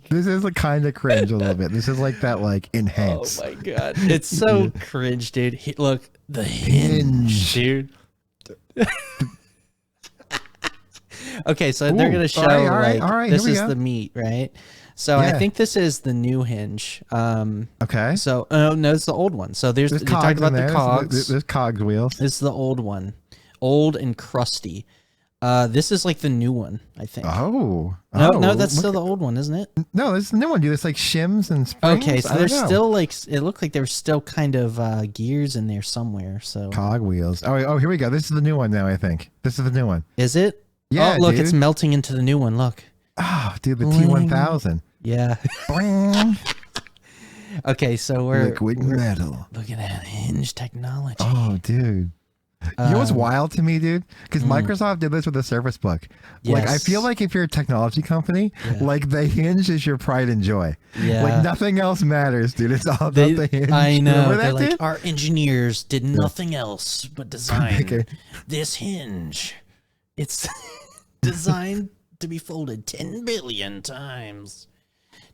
this is like kind of cringe a little bit. This is like that like enhance. Oh my god. It's so cringe, dude. Look, the hinge, dude. Okay, so they're gonna show all right, this here we is go. the meat, right? So I think this is the new hinge. Okay. So no, it's the old one. So there's you talked about the cogs. There's cogs wheels. This is the old one, old and crusty. This is like the new one, I think. No, that's still the old one, isn't it? No, this is the new one, dude. It's like shims and springs. Okay, so there's still like it looked like there's still kind of gears in there somewhere. So cog wheels. Oh, here we go. This is the new one now. I think this is the new one. Is it? Yeah. Oh, look, dude. it's melting into the new one. Look. Oh, dude, the T1000. Yeah. Okay, so we're liquid metal. Look at that hinge technology. Oh, dude. You know what's wild to me, dude? Because Microsoft did this with the Surface Book. Like, I feel like if you're a technology company, like the hinge is your pride and joy. Yeah. Like nothing else matters, dude. It's all about the hinge. I know. Remember They're that, like, dude? our engineers did nothing else but design this hinge. It's designed to be folded 10 billion times.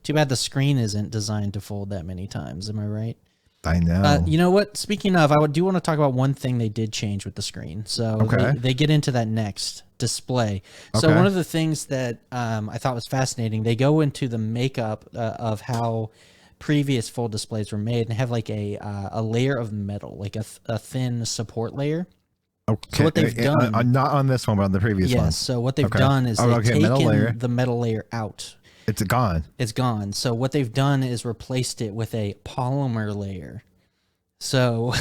Too bad the screen isn't designed to fold that many times. Am I right? I know. You know what? Speaking of, do want to talk about one thing they did change with the screen. So they get into that next display. So one of the things that I thought was fascinating, they go into the makeup of how previous full displays were made and have like a layer of metal, like a thin support layer. Okay. So what they've done, not on this one, but on the previous one. Yes. So what they've done is they've taken the metal layer out. It's gone. It's gone. So what they've done is replaced it with a polymer layer. So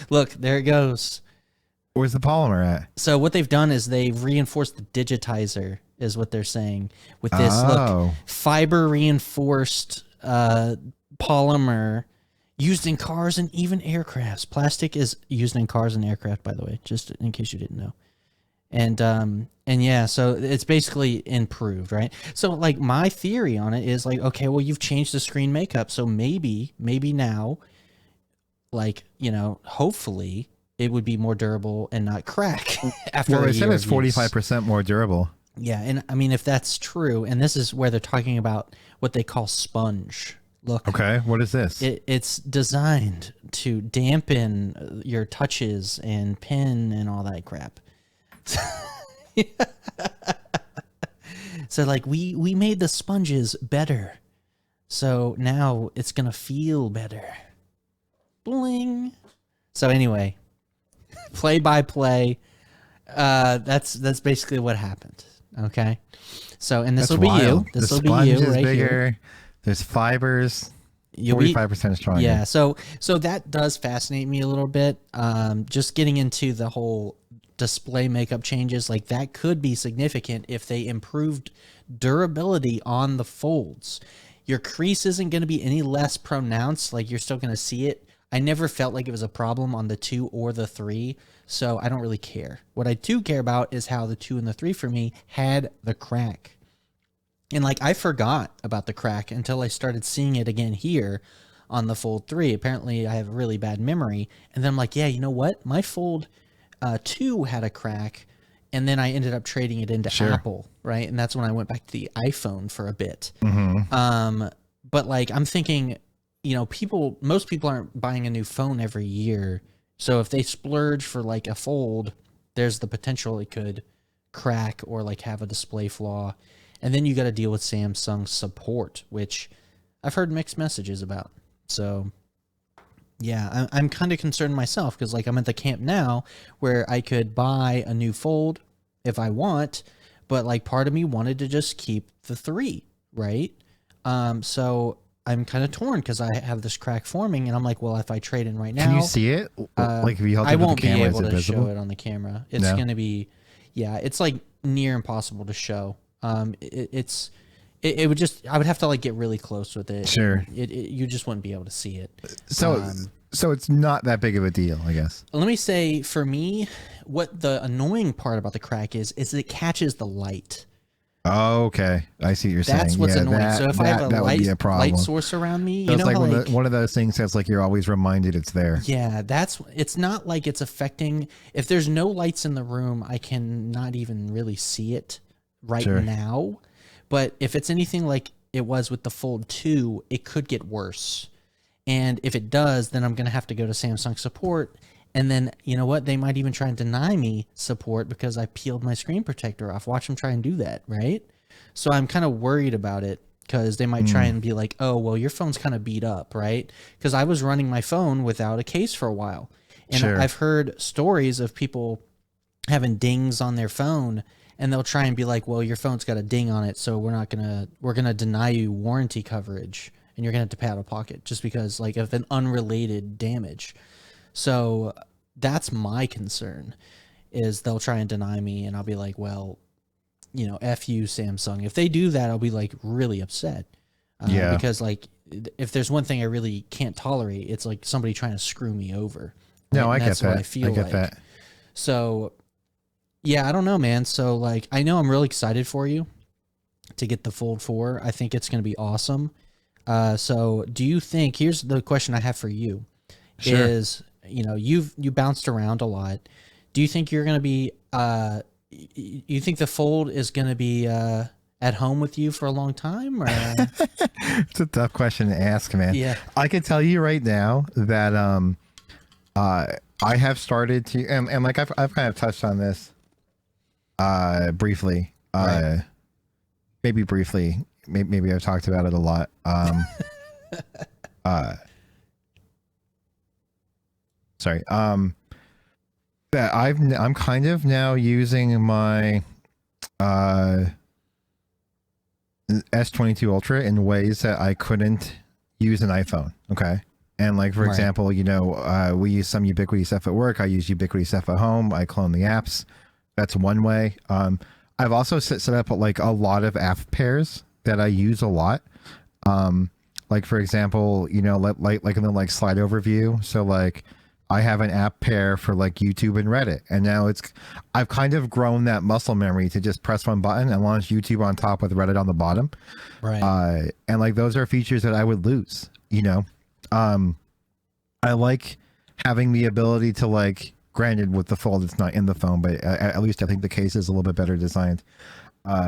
look, there it goes. Where's the polymer at? So what they've done is they've reinforced the digitizer, is what they're saying with this. Look, fiber reinforced polymer used in cars and even aircrafts. Plastic is used in cars and aircraft, by the way, just in case you didn't know. And yeah, so it's basically improved, right? So like my theory on it is like, okay, well, you've changed the screen makeup, so maybe now, like, you know, hopefully it would be more durable and not crack after. Well, they said it's 45% more durable. Yeah, and I mean, if that's true, and this is where they're talking about what they call sponge Look. Okay, what is this? It's designed to dampen your touches and pin and all that crap. So like we made the sponges better. So now it's going to feel better. Bling. So anyway, play by play. That's basically what happened. Okay. So, and this will be you. This will be you right bigger. here. There's fibers. You'll be 45% stronger. Yeah, so that does fascinate me a little bit. Just getting into the whole display makeup changes, like that could be significant if they improved durability on the folds. Your crease isn't going to be any less pronounced, like you're still going to see it. I never felt like it was a problem on the 2 or the 3, so I don't really care. What I do care about is how the 2 and the 3 for me had the crack. And like I forgot about the crack until I started seeing it again here on the Fold 3. Apparently I have a really bad memory. And then I'm like, yeah, you know what? My Fold 2 had a crack, and then I ended up trading it into Apple, right? And that's when I went back to the iPhone for a bit. But like I'm thinking, you know, most people aren't buying a new phone every year. So if they splurge for like a Fold, there's the potential it could crack or like have a display flaw. And then you got to deal with Samsung support, which I've heard mixed messages about. So, yeah, I'm kind of concerned myself because, like, I'm at the camp now where I could buy a new Fold if I want, but, like, part of me wanted to just keep the 3, right? So I'm kind of torn because I have this crack forming, and I'm like, well, if I trade in right now... Can you see it? Like, if you held it I with won't the camera, be able to visible? show it on the camera. It's going to be... Yeah, it's, like, near impossible to show. It would just, I would have to like get really close with it. Sure. You just wouldn't be able to see it. So it's not that big of a deal, I guess. Let me say, for me, what the annoying part about the crack is it catches the light. Oh, okay. I see what you're saying. That's what's annoying. So if I have a light source source around me, so you it's know, like one of those things that's like you're always reminded it's there. Yeah, it's not like it's affecting. If there's no lights in the room, I can not even really see it right now. But if it's anything like it was with the Fold 2, it could get worse. And if it does, then I'm going to have to go to Samsung support. And then, you know what? They might even try and deny me support because I peeled my screen protector off. Watch them try and do that, right? So I'm kind of worried about it because they might try and be like, oh, well, your phone's kind of beat up, right? Because I was running my phone without a case for a while. And I've heard stories of people having dings on their phone, and they'll try and be like, well, your phone's got a ding on it, so we're going to deny you warranty coverage, and you're going to have to pay out of pocket just because like of an unrelated damage. So that's my concern, is they'll try and deny me, and I'll be like, well, you know, F you, Samsung. If they do that, I'll be like really upset. Because like if there's one thing I really can't tolerate, it's like somebody trying to screw me over. Right? No, I get that. What I feel get that. So yeah, I don't know, man. So like, I know I'm really excited for you to get the Fold 4. I think it's going to be awesome. So do you think, here's the question I have for you is, you know, you bounced around a lot. Do you think you're going to be, you think the Fold is going to be, at home with you for a long time? Or? It's a tough question to ask, man. Yeah. I can tell you right now that, I have started to, and like I've kind of touched on this briefly, maybe briefly, maybe I've talked about it a lot. Sorry. That I'm kind of now using my S22 Ultra in ways that I couldn't use an iPhone. Okay. And like, for example, you know, we use some Ubiquiti stuff at work. I use Ubiquiti stuff at home. I clone the apps. That's one way. I've also set up like a lot of app pairs that I use a lot. Like for example, you know, like in the like slide overview. So like I have an app pair for like YouTube and Reddit, and now I've kind of grown that muscle memory to just press one button and launch YouTube on top with Reddit on the bottom. Right. And like those are features that I would lose, you know. I like having the ability to like, granted with the Fold it's not in the phone, but at least I think the case is a little bit better designed.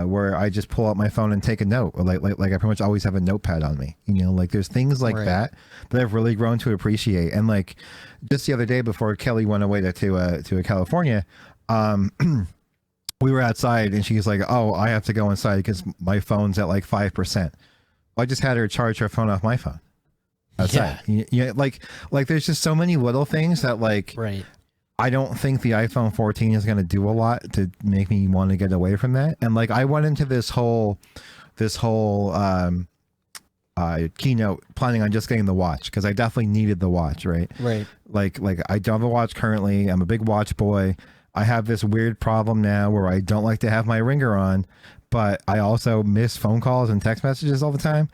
where I just pull out my phone and take a note. Or like I pretty much always have a notepad on me. You know, like there's things like that I've really grown to appreciate. And like just the other day before Kelly went away to California, we were outside and she's like, "Oh, I have to go inside because my phone's at like 5%." I just had her charge her phone off my phone outside. Yeah, like there's just so many little things that like I don't think the iPhone 14 is going to do a lot to make me want to get away from that. And like I went into this whole keynote planning on just getting the watch because I definitely needed the watch, right? Like I don't have a watch currently. I'm a big watch boy. I have this weird problem now where I don't like to have my ringer on, but I also miss phone calls and text messages all the time.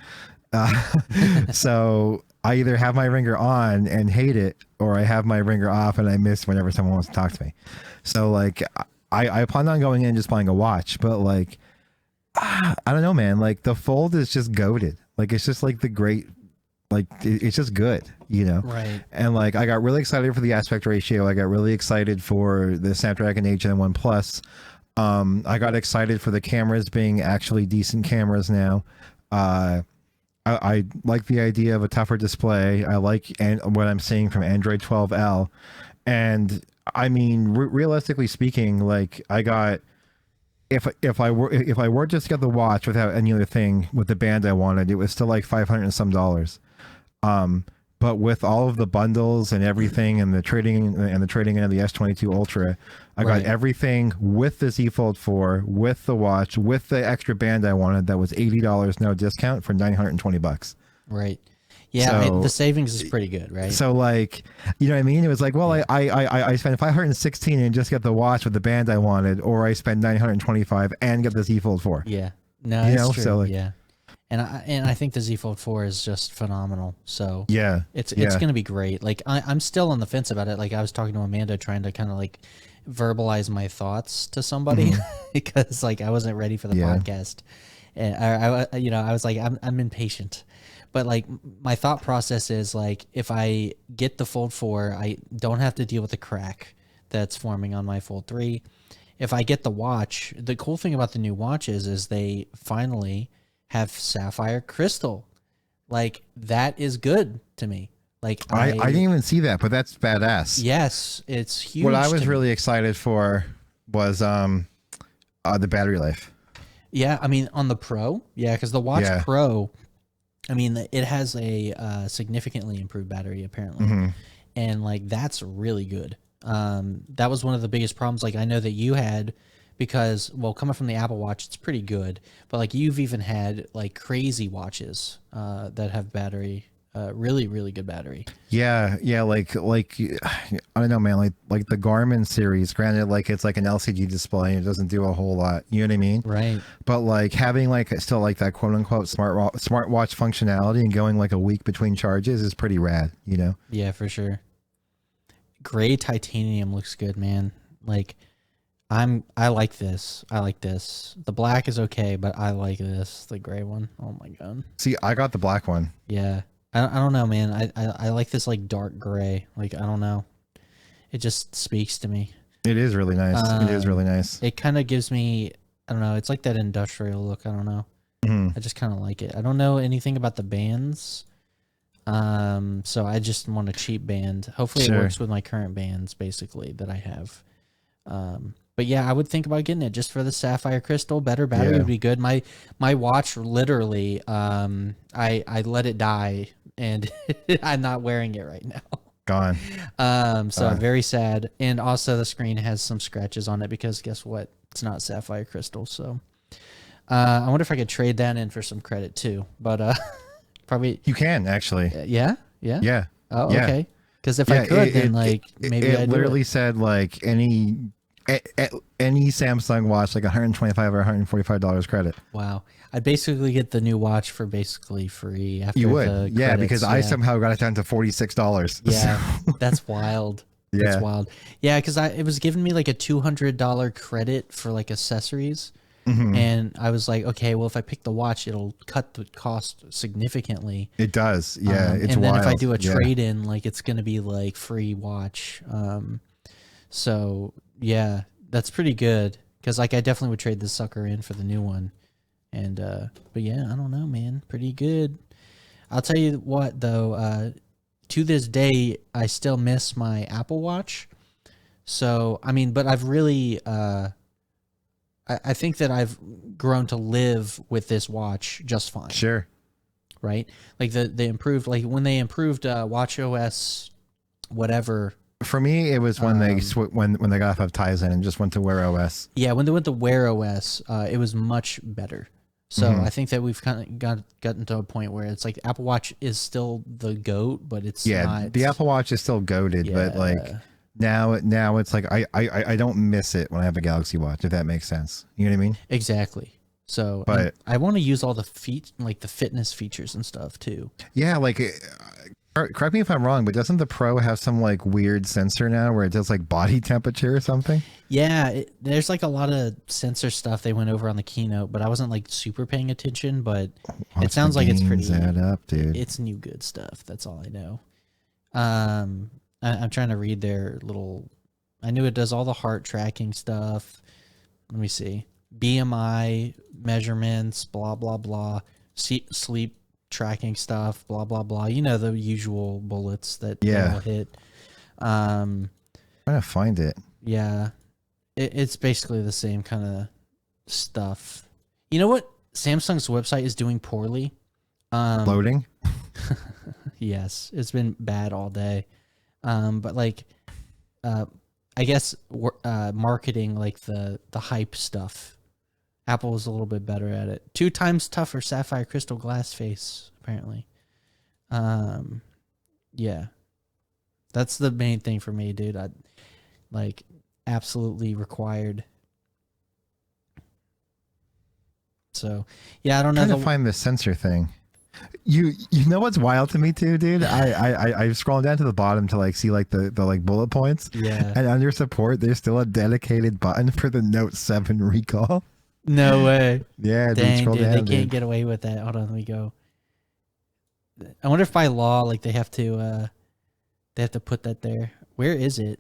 So I either have my ringer on and hate it, or I have my ringer off and I miss whenever someone wants to talk to me. So like I plan on going in and just buying a watch, but like I don't know, man. Like the Fold is just goated. Like it's just like the great, like it's just good, you know? Right. And like I got really excited for the aspect ratio. I got really excited for the Snapdragon 8 Gen 1 Plus. I got excited for the cameras being actually decent cameras now. I like the idea of a tougher display. I like what I'm seeing from Android 12L. And I mean, realistically speaking, like I got, if I were just to get the watch without any other thing with the band I wanted, it was still like $500 and some dollars. But with all of the bundles and everything and the trading in of the S22 Ultra, I got everything with the Z Fold 4, with the watch, with the extra band I wanted that was $80 no discount for $920. Right. Yeah, So, the savings is pretty good, right? So like, you know what I mean? It was like, well, I spent $516 and just get the watch with the band I wanted, or I spend $925 and get the Z Fold 4. Yeah. No, you it's know? true. So like, yeah. And I think the Z Fold 4 is just phenomenal. So yeah, it's going to be great. Like I'm still on the fence about it. Like I was talking to Amanda trying to kind of like verbalize my thoughts to somebody because like I wasn't ready for the podcast. And I was like, I'm impatient. But like my thought process is like, if I get the Fold 4, I don't have to deal with the crack that's forming on my Fold 3. If I get the watch, the cool thing about the new watches is they finally have sapphire crystal. Like that is good to me. Like I didn't even see that, but that's badass. Yes, it's huge. What I was really excited for was the battery life. Yeah, I mean on the Pro, because the Watch Pro, I mean it has a significantly improved battery apparently, and like that's really good. That was one of the biggest problems. Like I know that you had. Because, well, coming from the Apple Watch, it's pretty good. But, like, you've even had, like, crazy watches that have battery, really, really good battery. Yeah, like I don't know, man. Like the Garmin series, granted, like, it's like an LCD display and it doesn't do a whole lot. You know what I mean? Right. But, like, having, like, still, like, that quote-unquote smartwatch functionality and going, like, a week between charges is pretty rad, you know? Yeah, for sure. Gray titanium looks good, man. Like... I like this. I like this. The black is okay, but I like this. The gray one. Oh my god. See, I got the black one. Yeah. I don't know, man. I like this like dark gray. Like I don't know. It just speaks to me. It is really nice. It is really nice. It kind of gives me, I don't know. It's like that industrial look. I don't know. I just kind of like it. I don't know anything about the bands. So I just want a cheap band. Hopefully it works with my current bands basically that I have. But yeah, I would think about getting it just for the sapphire crystal. Better battery would be good. My watch literally, I let it die, and I'm not wearing it right now. Gone. So I'm very sad. And also the screen has some scratches on it because guess what? It's not sapphire crystal. So I wonder if I could trade that in for some credit too. But probably you can actually. Yeah. Oh, yeah. Okay. Because if I could, then maybe it literally said like any Samsung watch like $125 or $145 credit. Wow. I'd basically get the new watch for basically free after you would. the yeah, because I somehow got it down to $46. Yeah, that's wild. Yeah. That's wild. Yeah, because it was giving me like a $200 credit for like accessories. And I was like, okay, well, if I pick the watch, it'll cut the cost significantly. It does. Yeah, it's and then wild. if I do a trade-in, like it's going to be like free watch. So, yeah, that's pretty good because like I definitely would trade this sucker in for the new one. And but yeah, I don't know, man, pretty good. I'll tell you what though, to this day I still miss my Apple Watch. So I mean, but I've really I think that I've grown to live with this watch just fine. Sure. Right? Like the improved, like when they improved Watch OS whatever. For me, it was when when they got off of Tizen and just went to Wear OS. Yeah, when they went to Wear OS, it was much better. So I think that we've kind of gotten to a point where it's like Apple Watch is still the GOAT, but it's not. The Apple Watch is still goated, but like now it's like I don't miss it when I have a Galaxy Watch, if that makes sense. You know what I mean? Exactly. So but I want to use all the like the fitness features and stuff too. Yeah, like correct me if I'm wrong, but doesn't the Pro have some like weird sensor now where it does like body temperature or something? Yeah, there's like a lot of sensor stuff they went over on the keynote, but I wasn't like super paying attention. But it sounds like it's pretty. Add up, dude. It's new good stuff. That's all I know. I'm trying to read their little. I knew it does all the heart tracking stuff. Let me see. BMI measurements, blah blah blah. Sleep tracking stuff, blah blah blah. You know, the usual bullets that they all hit. I'm trying to find it. Yeah, it's basically the same kind of stuff. You know what Samsung's website is doing poorly? Loading. Yes, it's been bad all day. But like, I guess marketing like the hype stuff. Apple was a little bit better at it. 2 times tougher sapphire crystal glass face, apparently. Yeah. That's the main thing for me, dude. I like absolutely required. So, yeah, I don't know. I'm trying to find the sensor thing. You know what's wild to me too, dude? I scroll down to the bottom to like see like the like bullet points. Yeah. And under support, there's still a dedicated button for the Note 7 recall. No way. Yeah, dang, dude, dude, they can't get away with that. Hold on, let me go. I wonder if by law, like they have to put that there. Where is it?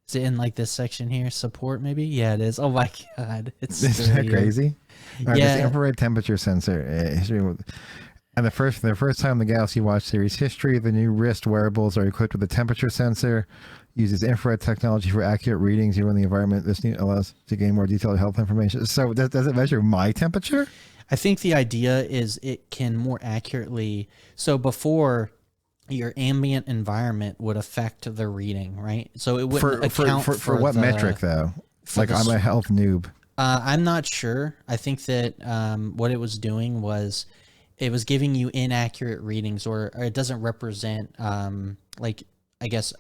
Is it in like this section here? Support, maybe? Yeah, it is. Oh my god, it's Isn't that crazy? Right, yeah, this infrared temperature sensor. And the first time the Galaxy Watch series history, the new wrist wearables are equipped with a temperature sensor. Uses infrared technology for accurate readings even in the environment. This allows to gain more detailed health information. So does it measure my temperature? I think the idea is it can more accurately. So before, your ambient environment would affect the reading, right? So it wouldn't account for what metric though? Like I'm a health noob. I'm not sure. I think that what it was doing was it was giving you inaccurate readings, or it doesn't represent like. I guess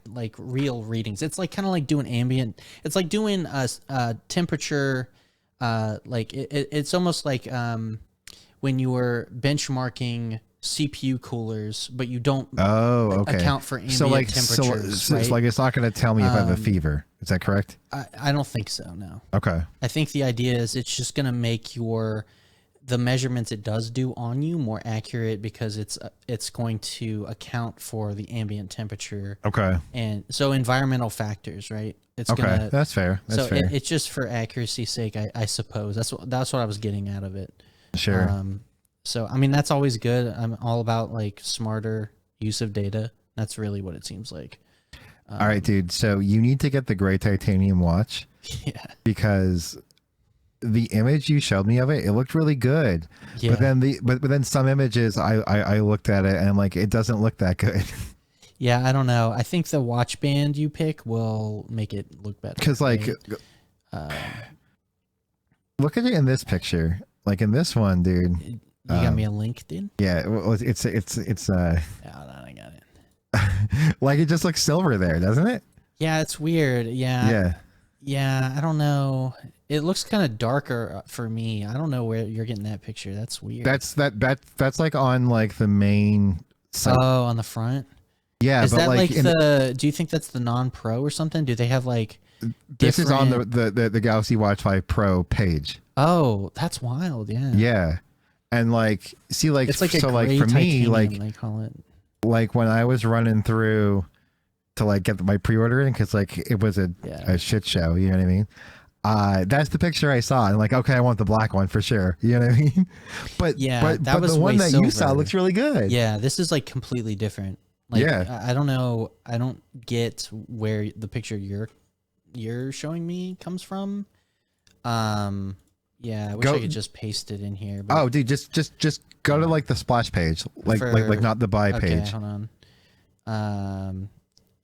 like real readings. It's like kind of like doing ambient. It's like doing a temperature. Like it's almost like when you were benchmarking CPU coolers, but you don't account for ambient temperatures. So like it's not going to tell me if I have a fever. Is that correct? I don't think so. No. Okay. I think the idea is it's just going to make the measurements it does do on you more accurate because it's going to account for the ambient temperature. Okay. And so environmental factors, right? It's okay. That's fair. That's fair. It's just for accuracy's sake, I suppose. That's what I was getting out of it. Sure. So I mean that's always good. I'm all about like smarter use of data. That's really what it seems like. All right, dude. So you need to get the gray titanium watch. Yeah. Because the image you showed me of it looked really good. Yeah. But then some images I looked at it and I'm like, it doesn't look that good. Yeah, I don't know. I think the watch band you pick will make it look better. Because like, look at it in this picture. Like in this one, dude. You got me a link, dude? Yeah, well, it's hold on, I got it. Like it just looks silver there, doesn't it? Yeah, it's weird. Yeah. Yeah. Yeah, I don't know. It looks kind of darker for me. I don't know where you're getting that picture. That's weird. That's like on like the main site. Oh, on the front? Yeah, is that like the? Do you think that's the non-pro or something? Do they have like? This is on the Galaxy Watch 5 Pro page. Oh, that's wild. Yeah. Yeah, and like see like it's like so like for me like they call it. Like when I was running through to like get my pre-order in because like it was a shit show. You know what I mean? That's the picture I saw. And like, okay, I want the black one for sure. You know what I mean? But yeah, that was the one that you saw silver. looks really good. Yeah, this is like completely different. Like, Yeah. I don't know. I don't get where the picture you're showing me comes from. Yeah, I wish I could just paste it in here. But Oh, dude, just go to like the splash page, like not the buy okay, page. hold on.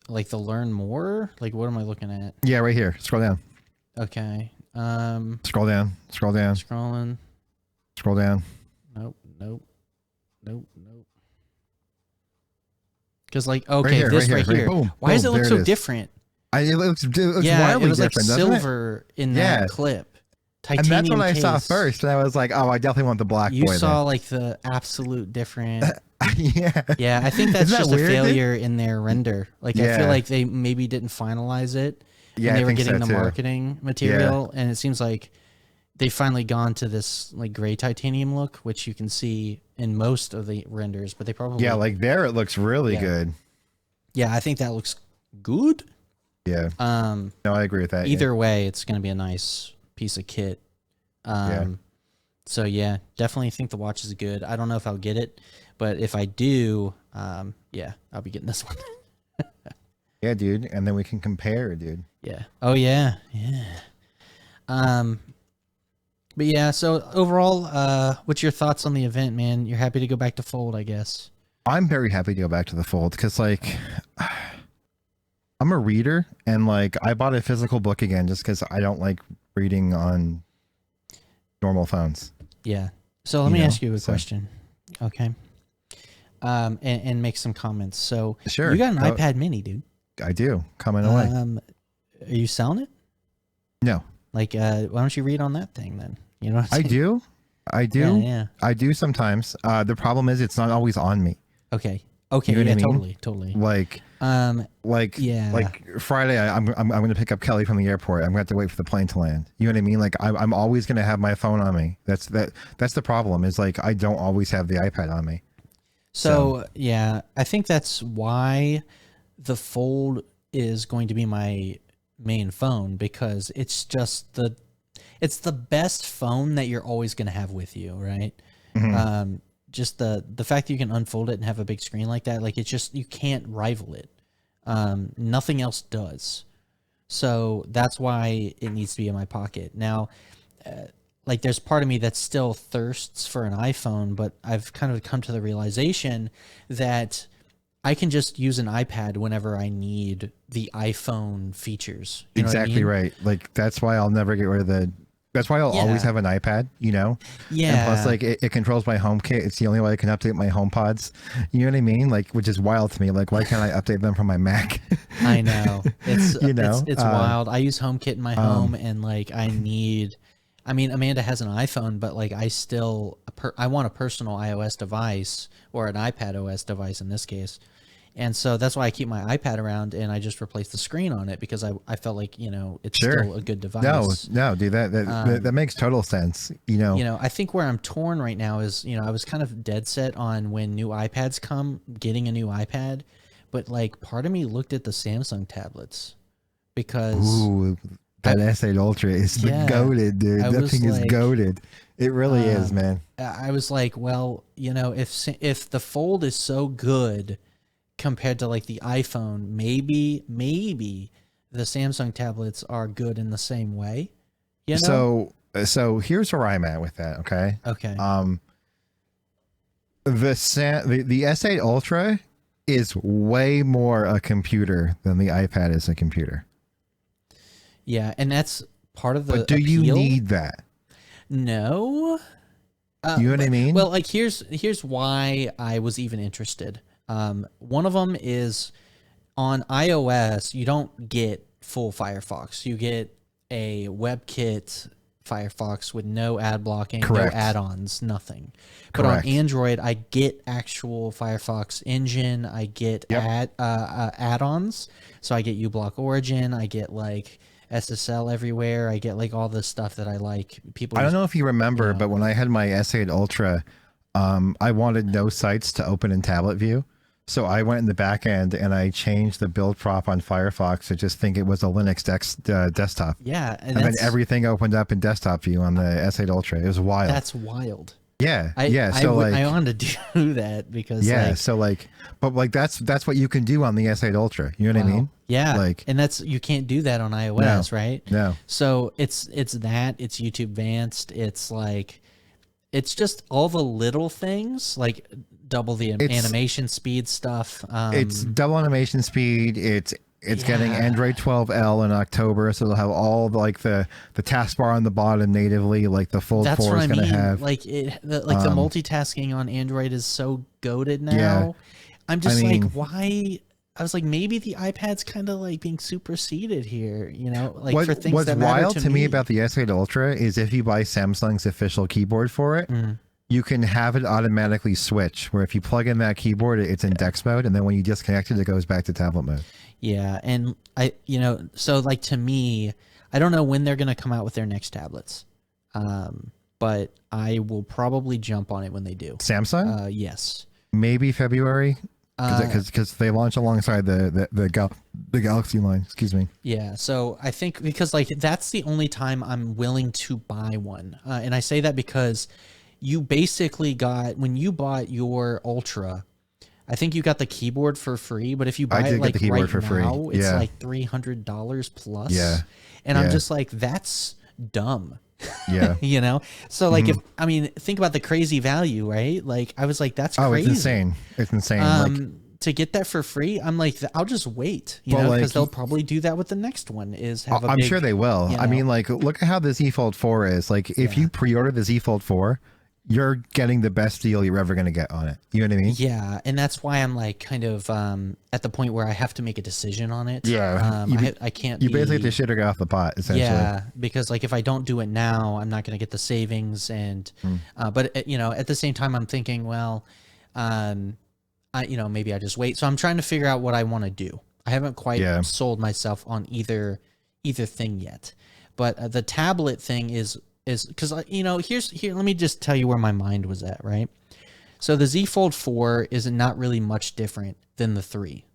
Like the learn more. Like, what am I looking at? Yeah, right here. Scroll down. Okay. Scroll down. Scroll down. Scrolling. Scroll down. Nope. Because like, okay, right this here, right here. Boom, Why does boom, it look there so it is. different? It looks Yeah, wildly it was like different, doesn't it? silver in that clip. And Titanium that's what I saw case. first. And I was like, oh, I definitely want the black You boy. saw like the absolute different. Yeah. Yeah, I think that's Isn't that just weird, a failure in their render. Like, I feel Yeah. like they maybe didn't finalize it. Yeah, when they I were think getting so the too. marketing material, and it seems like they finally gone to this like gray titanium look, which you can see in most of the renders. But they probably like there it looks really good. Yeah, I think that looks good. Yeah. No, I agree with that. Either way, it's going to be a nice piece of kit. So yeah, definitely think the watch is good. I don't know if I'll get it, but if I do, yeah, I'll be getting this one. Yeah, dude, and then we can compare, dude. Yeah. Oh yeah. But yeah, so overall, what's your thoughts on the event, man? You're happy to go back to Fold, I guess. I'm very happy to go back to the Fold because, like, I'm a reader, and like I bought a physical book again just because I don't like reading on normal phones. Yeah. So let me ask you a question, okay? And make some comments. So sure, you got an iPad Mini, dude. I do. Coming away. Are you selling it? No. Like, why don't you read on that thing then? You know what I'm saying? I do. Yeah. I do sometimes. The problem is it's not always on me. Okay. You know what I mean? Totally. Like Friday, I'm going to pick up Kelly from the airport. I'm going to have to wait for the plane to land. You know what I mean? Like I'm always going to have my phone on me. That's the problem is like I don't always have the iPad on me. So yeah, I think that's why the Fold is going to be my main phone, because it's just it's the best phone that you're always going to have with you, right? Mm-hmm. Just the fact that you can unfold it and have a big screen like that, like it's just, you can't rival it. Nothing else does. So that's why it needs to be in my pocket. Now, like there's part of me that still thirsts for an iPhone, but I've kind of come to the realization that I can just use an iPad whenever I need the iPhone features. You know what I Exactly mean? right. Like that's why I'll never get rid of the. That's why I'll always have an iPad, you know? Yeah. And plus, like, it controls my HomeKit. It's the only way I can update my HomePods. You know what I mean? Like, which is wild to me. Like, why can't I update them from my Mac? I know. It's, it's wild. I use HomeKit in my home, and, like, I mean, Amanda has an iPhone, but, like, I want a personal iOS device, or an iPad OS device in this case. And so that's why I keep my iPad around, and I just replace the screen on it because I felt like, you know, it's still a good device. No, dude, that makes total sense. You know, I think where I'm torn right now is, you know, I was kind of dead set on when new iPads come, getting a new iPad, but like part of me looked at the Samsung tablets because that S8 Ultra is goated, dude. That thing is goated. It really is, man. I was like, well, you know, if the Fold is so good compared to like the iPhone, maybe the Samsung tablets are good in the same way. You know? So here's where I'm at with that. Okay. The S8 Ultra is way more a computer than the iPad is a computer. Yeah, and that's part of the. But do you need that? No. You know what I mean? Well, like here's why I was even interested. One of them is on iOS, you don't get full Firefox. You get a WebKit Firefox with no ad blocking, no add-ons, nothing. But on Android, I get actual Firefox engine. I get add-ons. So I get uBlock Origin. I get like SSL everywhere. I get like all the stuff that I like. I don't know if you remember, but when I had my S8 Ultra, I wanted no sites to open in tablet view. So I went in the back end and I changed the build prop on Firefox to just think it was a Linux desktop. Yeah, And then everything opened up in desktop view on the S8 Ultra. It was wild. That's wild. Yeah, I wanted to do that because but that's what you can do on the S8 Ultra. You know what I mean? Yeah, and you can't do that on iOS, right? No. So it's YouTube Advanced. It's just all the little things like double the animation speed stuff. It's double animation speed. It's getting Android 12L in October, so they'll have all the taskbar on the bottom natively, like the Fold 4 is going to have. The multitasking on Android is so goated now. Yeah. I'm just why? I was like, maybe the iPad's kind of like being superseded here, for things that matter what's wild to me about the S8 Ultra is if you buy Samsung's official keyboard for it, you can have it automatically switch, where if you plug in that keyboard, it's in DeX mode, and then when you disconnect it, it goes back to tablet mode. Yeah, and so to me, I don't know when they're going to come out with their next tablets, but I will probably jump on it when they do. Samsung? Yes. Maybe February? Because they launch alongside the Galaxy line. Excuse me. Yeah, so I think because that's the only time I'm willing to buy one, and I say that because you basically got when you bought your Ultra, I think you got the keyboard for free. But if you buy it right now, it's like $300 plus. Yeah, and I'm just like, that's dumb. Yeah. So think about the crazy value, right? Like I was like, that's crazy. It's insane. To get that for free, I'm like, I'll just wait, because they'll probably do that with the next one. I'm sure they will. I mean, look at how the Z Fold 4 is. Like, if you pre-order the Z Fold 4, you're getting the best deal you're ever going to get on it. You know what I mean? Yeah, and that's why I'm like kind of at the point where I have to make a decision on it. Yeah, I can't. You basically have to shit or get off the pot, essentially. Yeah, because if I don't do it now, I'm not going to get the savings, and but at the same time, I'm thinking, well, maybe I just wait. So I'm trying to figure out what I want to do. I haven't quite sold myself on either thing yet, but the tablet thing is because here let me just tell you where my mind was at, right? So the Z Fold 4 is not really much different than the 3,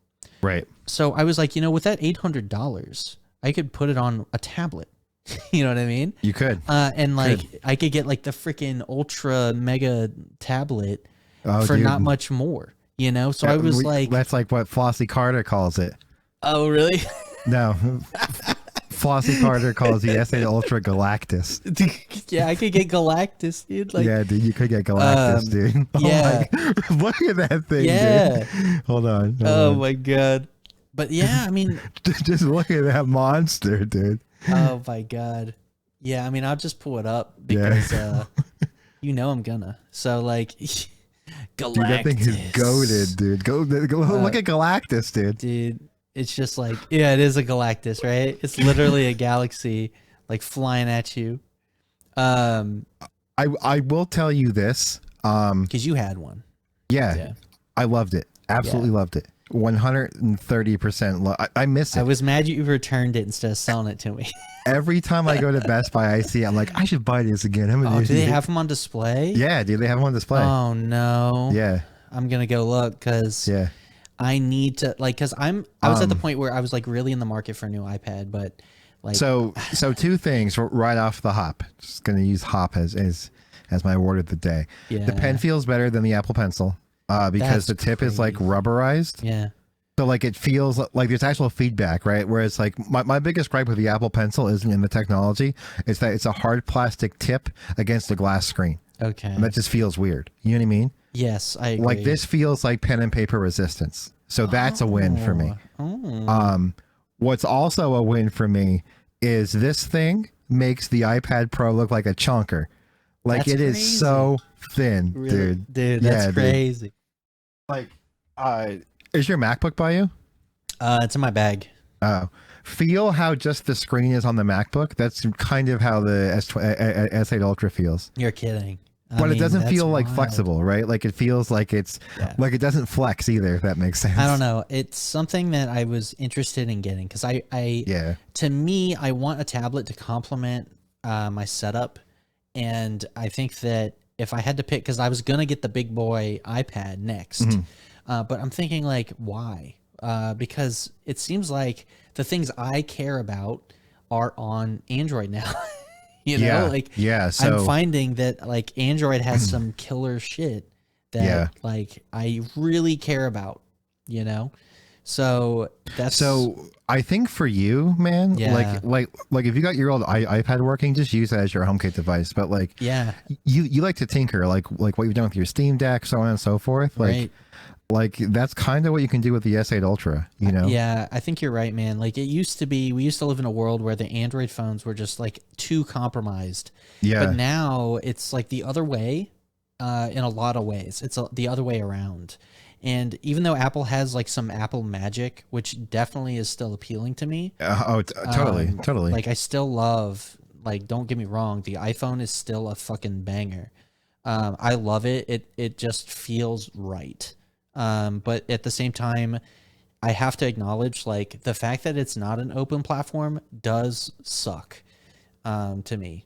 right? So I was like, with that $800, I could put it on a tablet. You know what I mean? You could, and I could get the freaking ultra mega tablet for not much more. So I was that's like what Flossie Carter calls it. Oh, really? No. Flossie Carter calls the S8 Ultra Galactus. Yeah, I could get Galactus, dude. Yeah, dude, you could get Galactus, dude. Yeah. Look at that thing, dude. Hold on. My God. But yeah, I mean. Just look at that monster, dude. Oh, my God. Yeah, I mean, I'll just pull it up because, I'm gonna. So, Galactus. Dude, that thing is goated, dude. Go look at Galactus, dude. Dude. It's just it is a Galactus, right? It's literally a galaxy flying at you. I will tell you this. Because you had one. Yeah. I loved it. Absolutely loved it. 130%. I miss it. I was mad you returned it instead of selling it to me. Every time I go to Best Buy, I see it. I'm like, I should buy this again. Do they have them on display? Yeah, dude, they have them on display. Oh, no. Yeah. I'm going to go look because I need to, because I was at the point where I was really in the market for a new iPad, but So two things right off the hop. Just going to use hop as my word of the day. Yeah. The pen feels better than the Apple Pencil because the tip is rubberized. Yeah. So it feels like there's actual feedback, right? Whereas my biggest gripe with the Apple Pencil isn't in the technology. It's that it's a hard plastic tip against a glass screen. Okay. And that just feels weird. You know what I mean? Yes, I agree. This feels like pen and paper resistance. So that's a win for me. Oh. What's also a win for me is this thing makes the iPad Pro look like a chunker. It crazy. Is so thin, really? dude. Dude, that's crazy. Is your MacBook by you? It's in my bag. Oh. Feel how just the screen is on the MacBook. That's kind of how the S8 Ultra feels. You're kidding. But it doesn't feel flexible, right? It feels like it's it doesn't flex either, if that makes sense. I don't know. It's something that I was interested in getting because to me, I want a tablet to complement my setup. And I think that if I had to pick, because I was going to get the big boy iPad next. But I'm thinking like, why? Because it seems like the things I care about are on Android now. Yeah, Like yeah. I'm So finding that like Android has some killer shit that yeah. like I really care about, you know? So that's So I think for you, man, yeah. like if you got your old iPad working, just use that as your HomeKit device. But like Yeah, you like to tinker, like what you've done with your Steam Deck, so on and so forth. right. Like that's kind of what you can do with the S8 Ultra. You know? Yeah, I think you're right, man. Like it used to be, we used to live in a world where the Android phones were just like too compromised. But Yeah. now it's like the other way, in a lot of ways. It's the other way around. And even though Apple has like some Apple magic, which definitely is still appealing to me, Totally, totally. like I still love, like, don't get me wrong, the iPhone is still a fucking banger. I love it. It just feels right. But at the same time, I have to acknowledge like the fact that it's not an open platform does suck to me.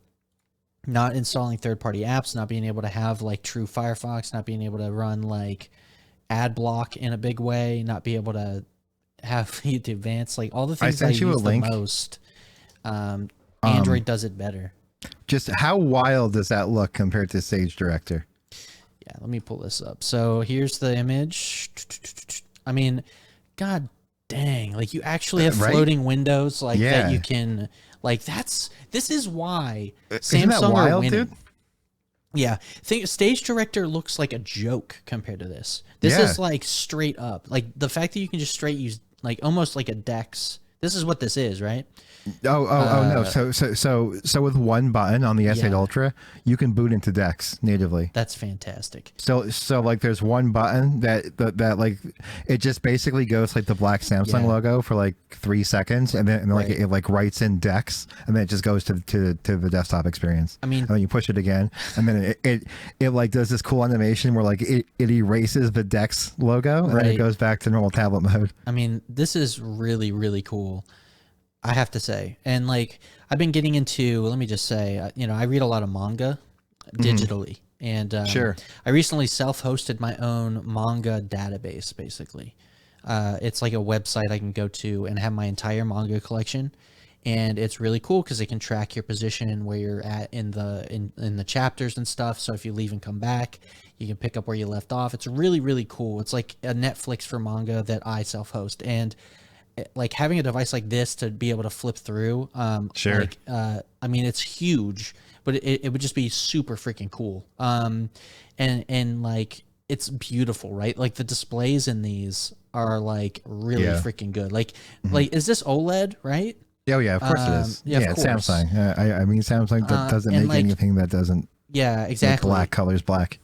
Not installing third-party apps, not being able to have like true Firefox, not being able to run like ad block in a big way, not be able to have YouTube Advanced, like all the I things I sent you a use the link. most. Android does it better. Just how wild does that look compared to Sage Director? Yeah, let me pull this up. So here's the image. I mean, god dang, like you actually have Right? floating windows like Yeah. that you can like this is why Isn't that Samsung are wild, winning. dude? Yeah, think Stage Director looks like a joke compared to this. This Yeah. is like straight up. Like the fact that you can just straight use like almost like a Dex. This is what this is, right? Oh no. So with one button on the S8 yeah. Ultra, you can boot into Dex natively. That's fantastic. So like there's one button that like it just basically goes like the black Samsung Yeah. logo for like 3 seconds, and then like Right. it like writes in Dex, and then it just goes to the desktop experience. I mean- and then you push it again, and then it like does this cool animation where like it erases the Dex logo, and then Right. it goes back to normal tablet mode. I mean, this is really, really cool. I have to say. And like, I've been getting into, let me just say, I read a lot of manga digitally. And Sure. I recently self-hosted my own manga database, basically. It's like a website I can go to and have my entire manga collection. And it's really cool because it can track your position and where you're at in the chapters and stuff. So if you leave and come back, you can pick up where you left off. It's really, really cool. It's like a Netflix for manga that I self-host. And like having a device like this to be able to flip through, Sure. like, I mean, it's huge, but it would just be super freaking cool. And like, it's beautiful, right? Like the displays in these are like really Yeah. freaking good. Like, is this OLED, right? Oh yeah, of course it is. yeah, of Yeah, course. Samsung. I mean Samsung doesn't and make like- anything that doesn't Yeah, make exactly. black colors black.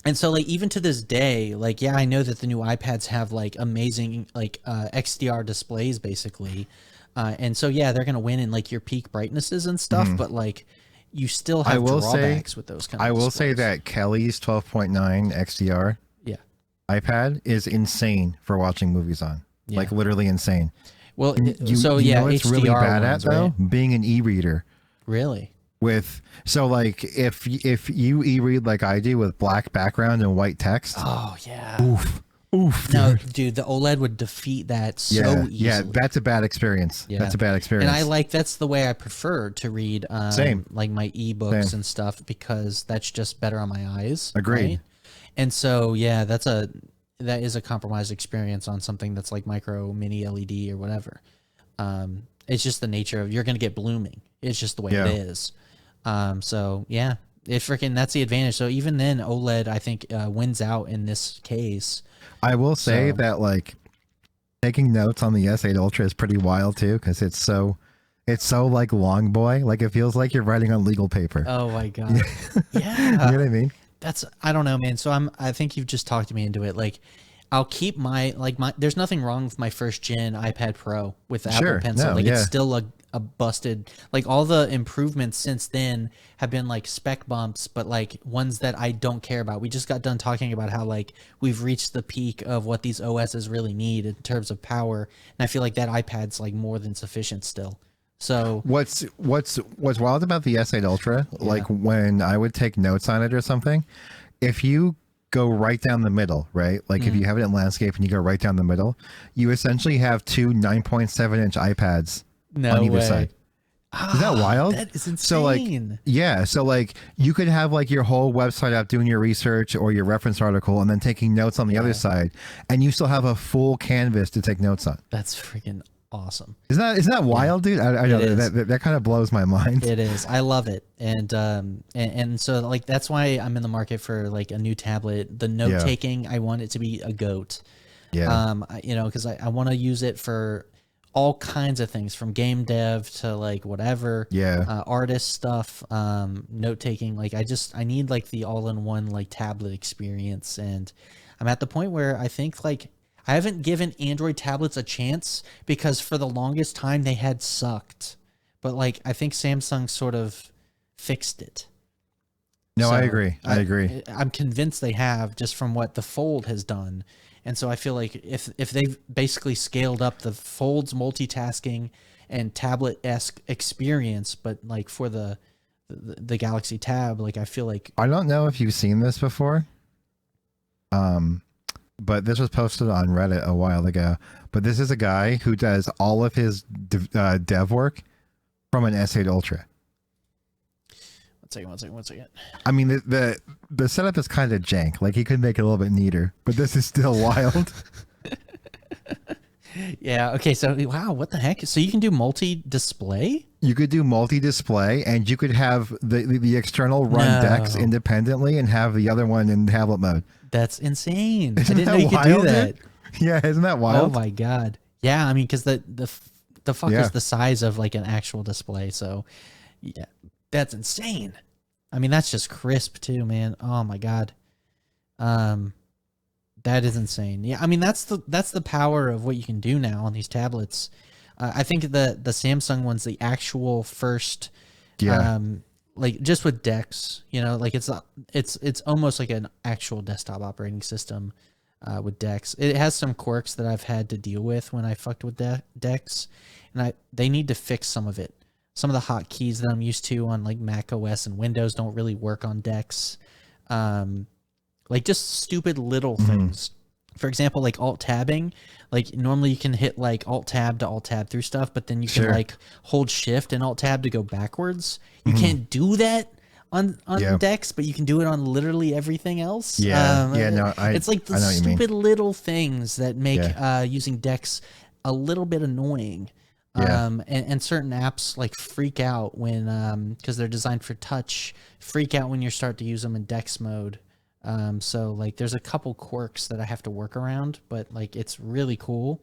And so like even to this day, like yeah, I know that the new iPads have like amazing like XDR displays basically. And so yeah, they're gonna win in like your peak brightnesses and stuff, but like you still I have will drawbacks with those kind of I will say displays. that Kelly's 12.9 XDR Yeah. iPad is insane for watching movies on. Yeah. Like literally insane. Well, You yeah, know what's HDR really bad ones, at though? right? Being an e-reader Really? with so like if you e-read like I do with black background and white text. Oh yeah. Oof. No, Dude. dude, the OLED would defeat that so Yeah, easily. yeah, that's a bad experience. Yeah. That's a bad experience. And I like that's the way I prefer to read Same. like my ebooks Same. and stuff because that's just better on my eyes. Agreed. Right? And so yeah, that is a compromised experience on something that's like micro mini LED or whatever. It's just the nature of you're gonna get blooming. It's just the way Yeah. it is. So yeah, that's the advantage. So even then, OLED I think wins out in this case. I will say So- that like taking notes on the S8 Ultra is pretty wild too because it's so like long boy. Like it feels like you're writing on legal paper. Oh my god. Yeah. You know what I mean? That's I don't know, man. So I think you've just talked me into it. Like I'll keep my there's nothing wrong with my first gen iPad Pro with the Sure, Apple Pencil. no, like yeah. it's still a busted, like all the improvements since then have been like spec bumps, but like ones that I don't care about. We just got done talking about how like we've reached the peak of what these OSs really need in terms of power. And I feel like that iPad's like more than sufficient still. So What's wild about the S8 Ultra, like when I would take notes on it or something, if you go right down the middle, right? Like if you have it in landscape and you go right down the middle, you essentially have two 9.7-inch iPads on either side. Is that wild? That is insane. So like, yeah. So like you could have like your whole website up doing your research or your reference article and then taking notes on the other side, and you still have a full canvas to take notes on. That's freaking awesome. Isn't that wild, dude? I know that kind of blows my mind. It is. I love it. And so like, that's why I'm in the market for like a new tablet. The note taking, I want it to be a GOAT. Yeah. You know, cause I want to use it for all kinds of things, from game dev to like whatever, artist stuff, note taking. Like I need like the all-in-one like tablet experience. And I'm at the point where I think like I haven't given Android tablets a chance because for the longest time they had sucked, but like I think Samsung sort of fixed it. No, So I agree. I agree. I'm convinced they have, just from what the Fold has done. And so I feel like if they've basically scaled up the Fold's multitasking and tablet-esque experience, but like for the Galaxy Tab, like I feel like, I don't know if you've seen this before, but this was posted on Reddit a while ago. But this is a guy who does all of his dev work from an S8 Ultra. One second. I mean, the setup is kind of jank. Like he could make it a little bit neater, but this is still wild. Yeah. Okay. So wow, what the heck? So you can do multi-display? You could do multi-display, and you could have the external run DeX independently and have the other one in tablet mode. That's insane. Isn't I didn't that know you could wild, do that. dude? Yeah, isn't that wild? Oh my god. Yeah. I mean, because the fuck is the size of like an actual display. So yeah, that's insane. I mean, that's just crisp too, man. Oh my god. That is insane. Yeah, I mean that's the power of what you can do now on these tablets. I think the Samsung one's the actual first, like just with DeX, you know, like it's almost like an actual desktop operating system with DeX. It has some quirks that I've had to deal with when I fucked with DeX, and they need to fix some of it. Some of the hotkeys that I'm used to on like Mac OS and Windows don't really work on DeX. Like just stupid little things. For example, like alt tabbing, like normally you can hit like alt tab to alt tab through stuff, but then you can like hold shift and alt tab to go backwards. You can't do that on DeX, but you can do it on literally everything else. It's like the stupid little things that make using DeX a little bit annoying. And certain apps like freak out when because they're designed for touch, freak out when you start to use them in DeX mode. So like there's a couple quirks that I have to work around, but like it's really cool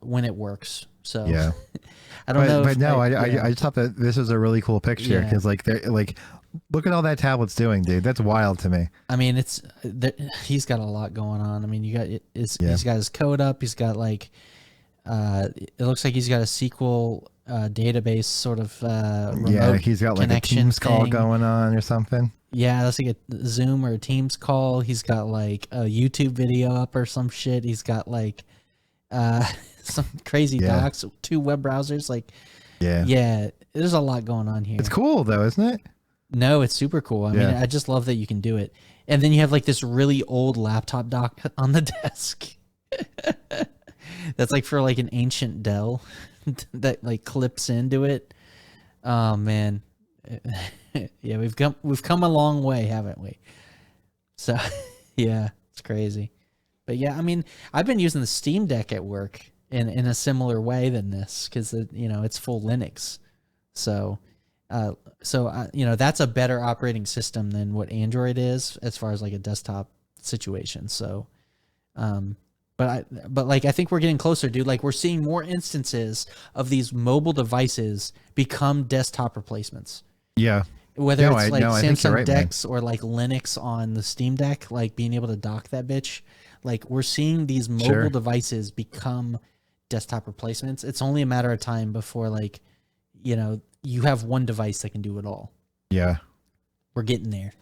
when it works. So yeah, I don't know. But no, I just thought that this was a really cool picture because like look at all that tablet's doing, dude. That's wild to me. I mean, he's got a lot going on. I mean, he's got his code up. He's got like it looks like he's got a SQL database sort of remote he's got like a Teams call going on or something. Yeah, that's like a Zoom or a Teams call. He's got like a YouTube video up or some shit. He's got like some crazy docs, 2 web browsers. Like, yeah, there's a lot going on here. It's cool though, isn't it? No, it's super cool. I mean, I just love that you can do it. And then you have like this really old laptop dock on the desk. That's like for like an ancient Dell that like clips into it. Oh man. Yeah, we've come a long way, haven't we? So yeah, it's crazy. But yeah, I mean, I've been using the Steam Deck at work in a similar way than this because it's full Linux. So that's a better operating system than what Android is as far as like a desktop situation. So but I think we're getting closer, dude. Like we're seeing more instances of these mobile devices become desktop replacements. Yeah. Whether it's like Samsung DeX or like Linux on the Steam Deck, like being able to dock that bitch, like we're seeing these mobile devices become desktop replacements. It's only a matter of time before like, you have one device that can do it all. Yeah. We're getting there.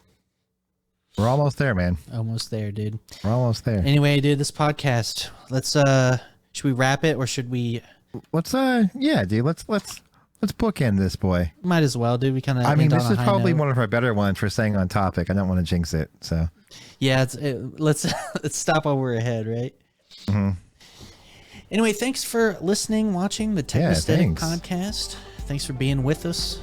We're almost there, man. Almost there, dude. We're almost there. Anyway, dude, this podcast, let's should we wrap it or should we let's bookend this boy. Might as well, dude. We kind of I mean, this is probably one of our better ones for staying on topic. I don't want to jinx it, so Yeah, let's let's stop while we're ahead, right? Mm-hmm. Anyway, thanks for listening, watching the Technosthetic thanks. podcast. Thanks for being with us.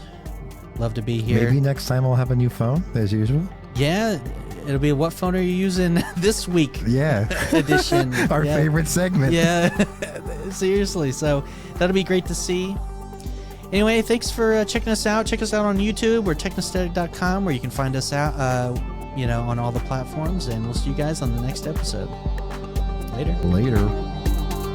Love to be here. Maybe next time I'll have a new phone, as usual. Yeah, it'll be what phone are you using this week? Yeah. Edition. Our Yeah. favorite segment. Yeah, seriously. So that'll be great to see. Anyway, thanks for checking us out. Check us out on YouTube. We're technosthetic.com, where you can find us out, on all the platforms. And we'll see you guys on the next episode. Later. Later.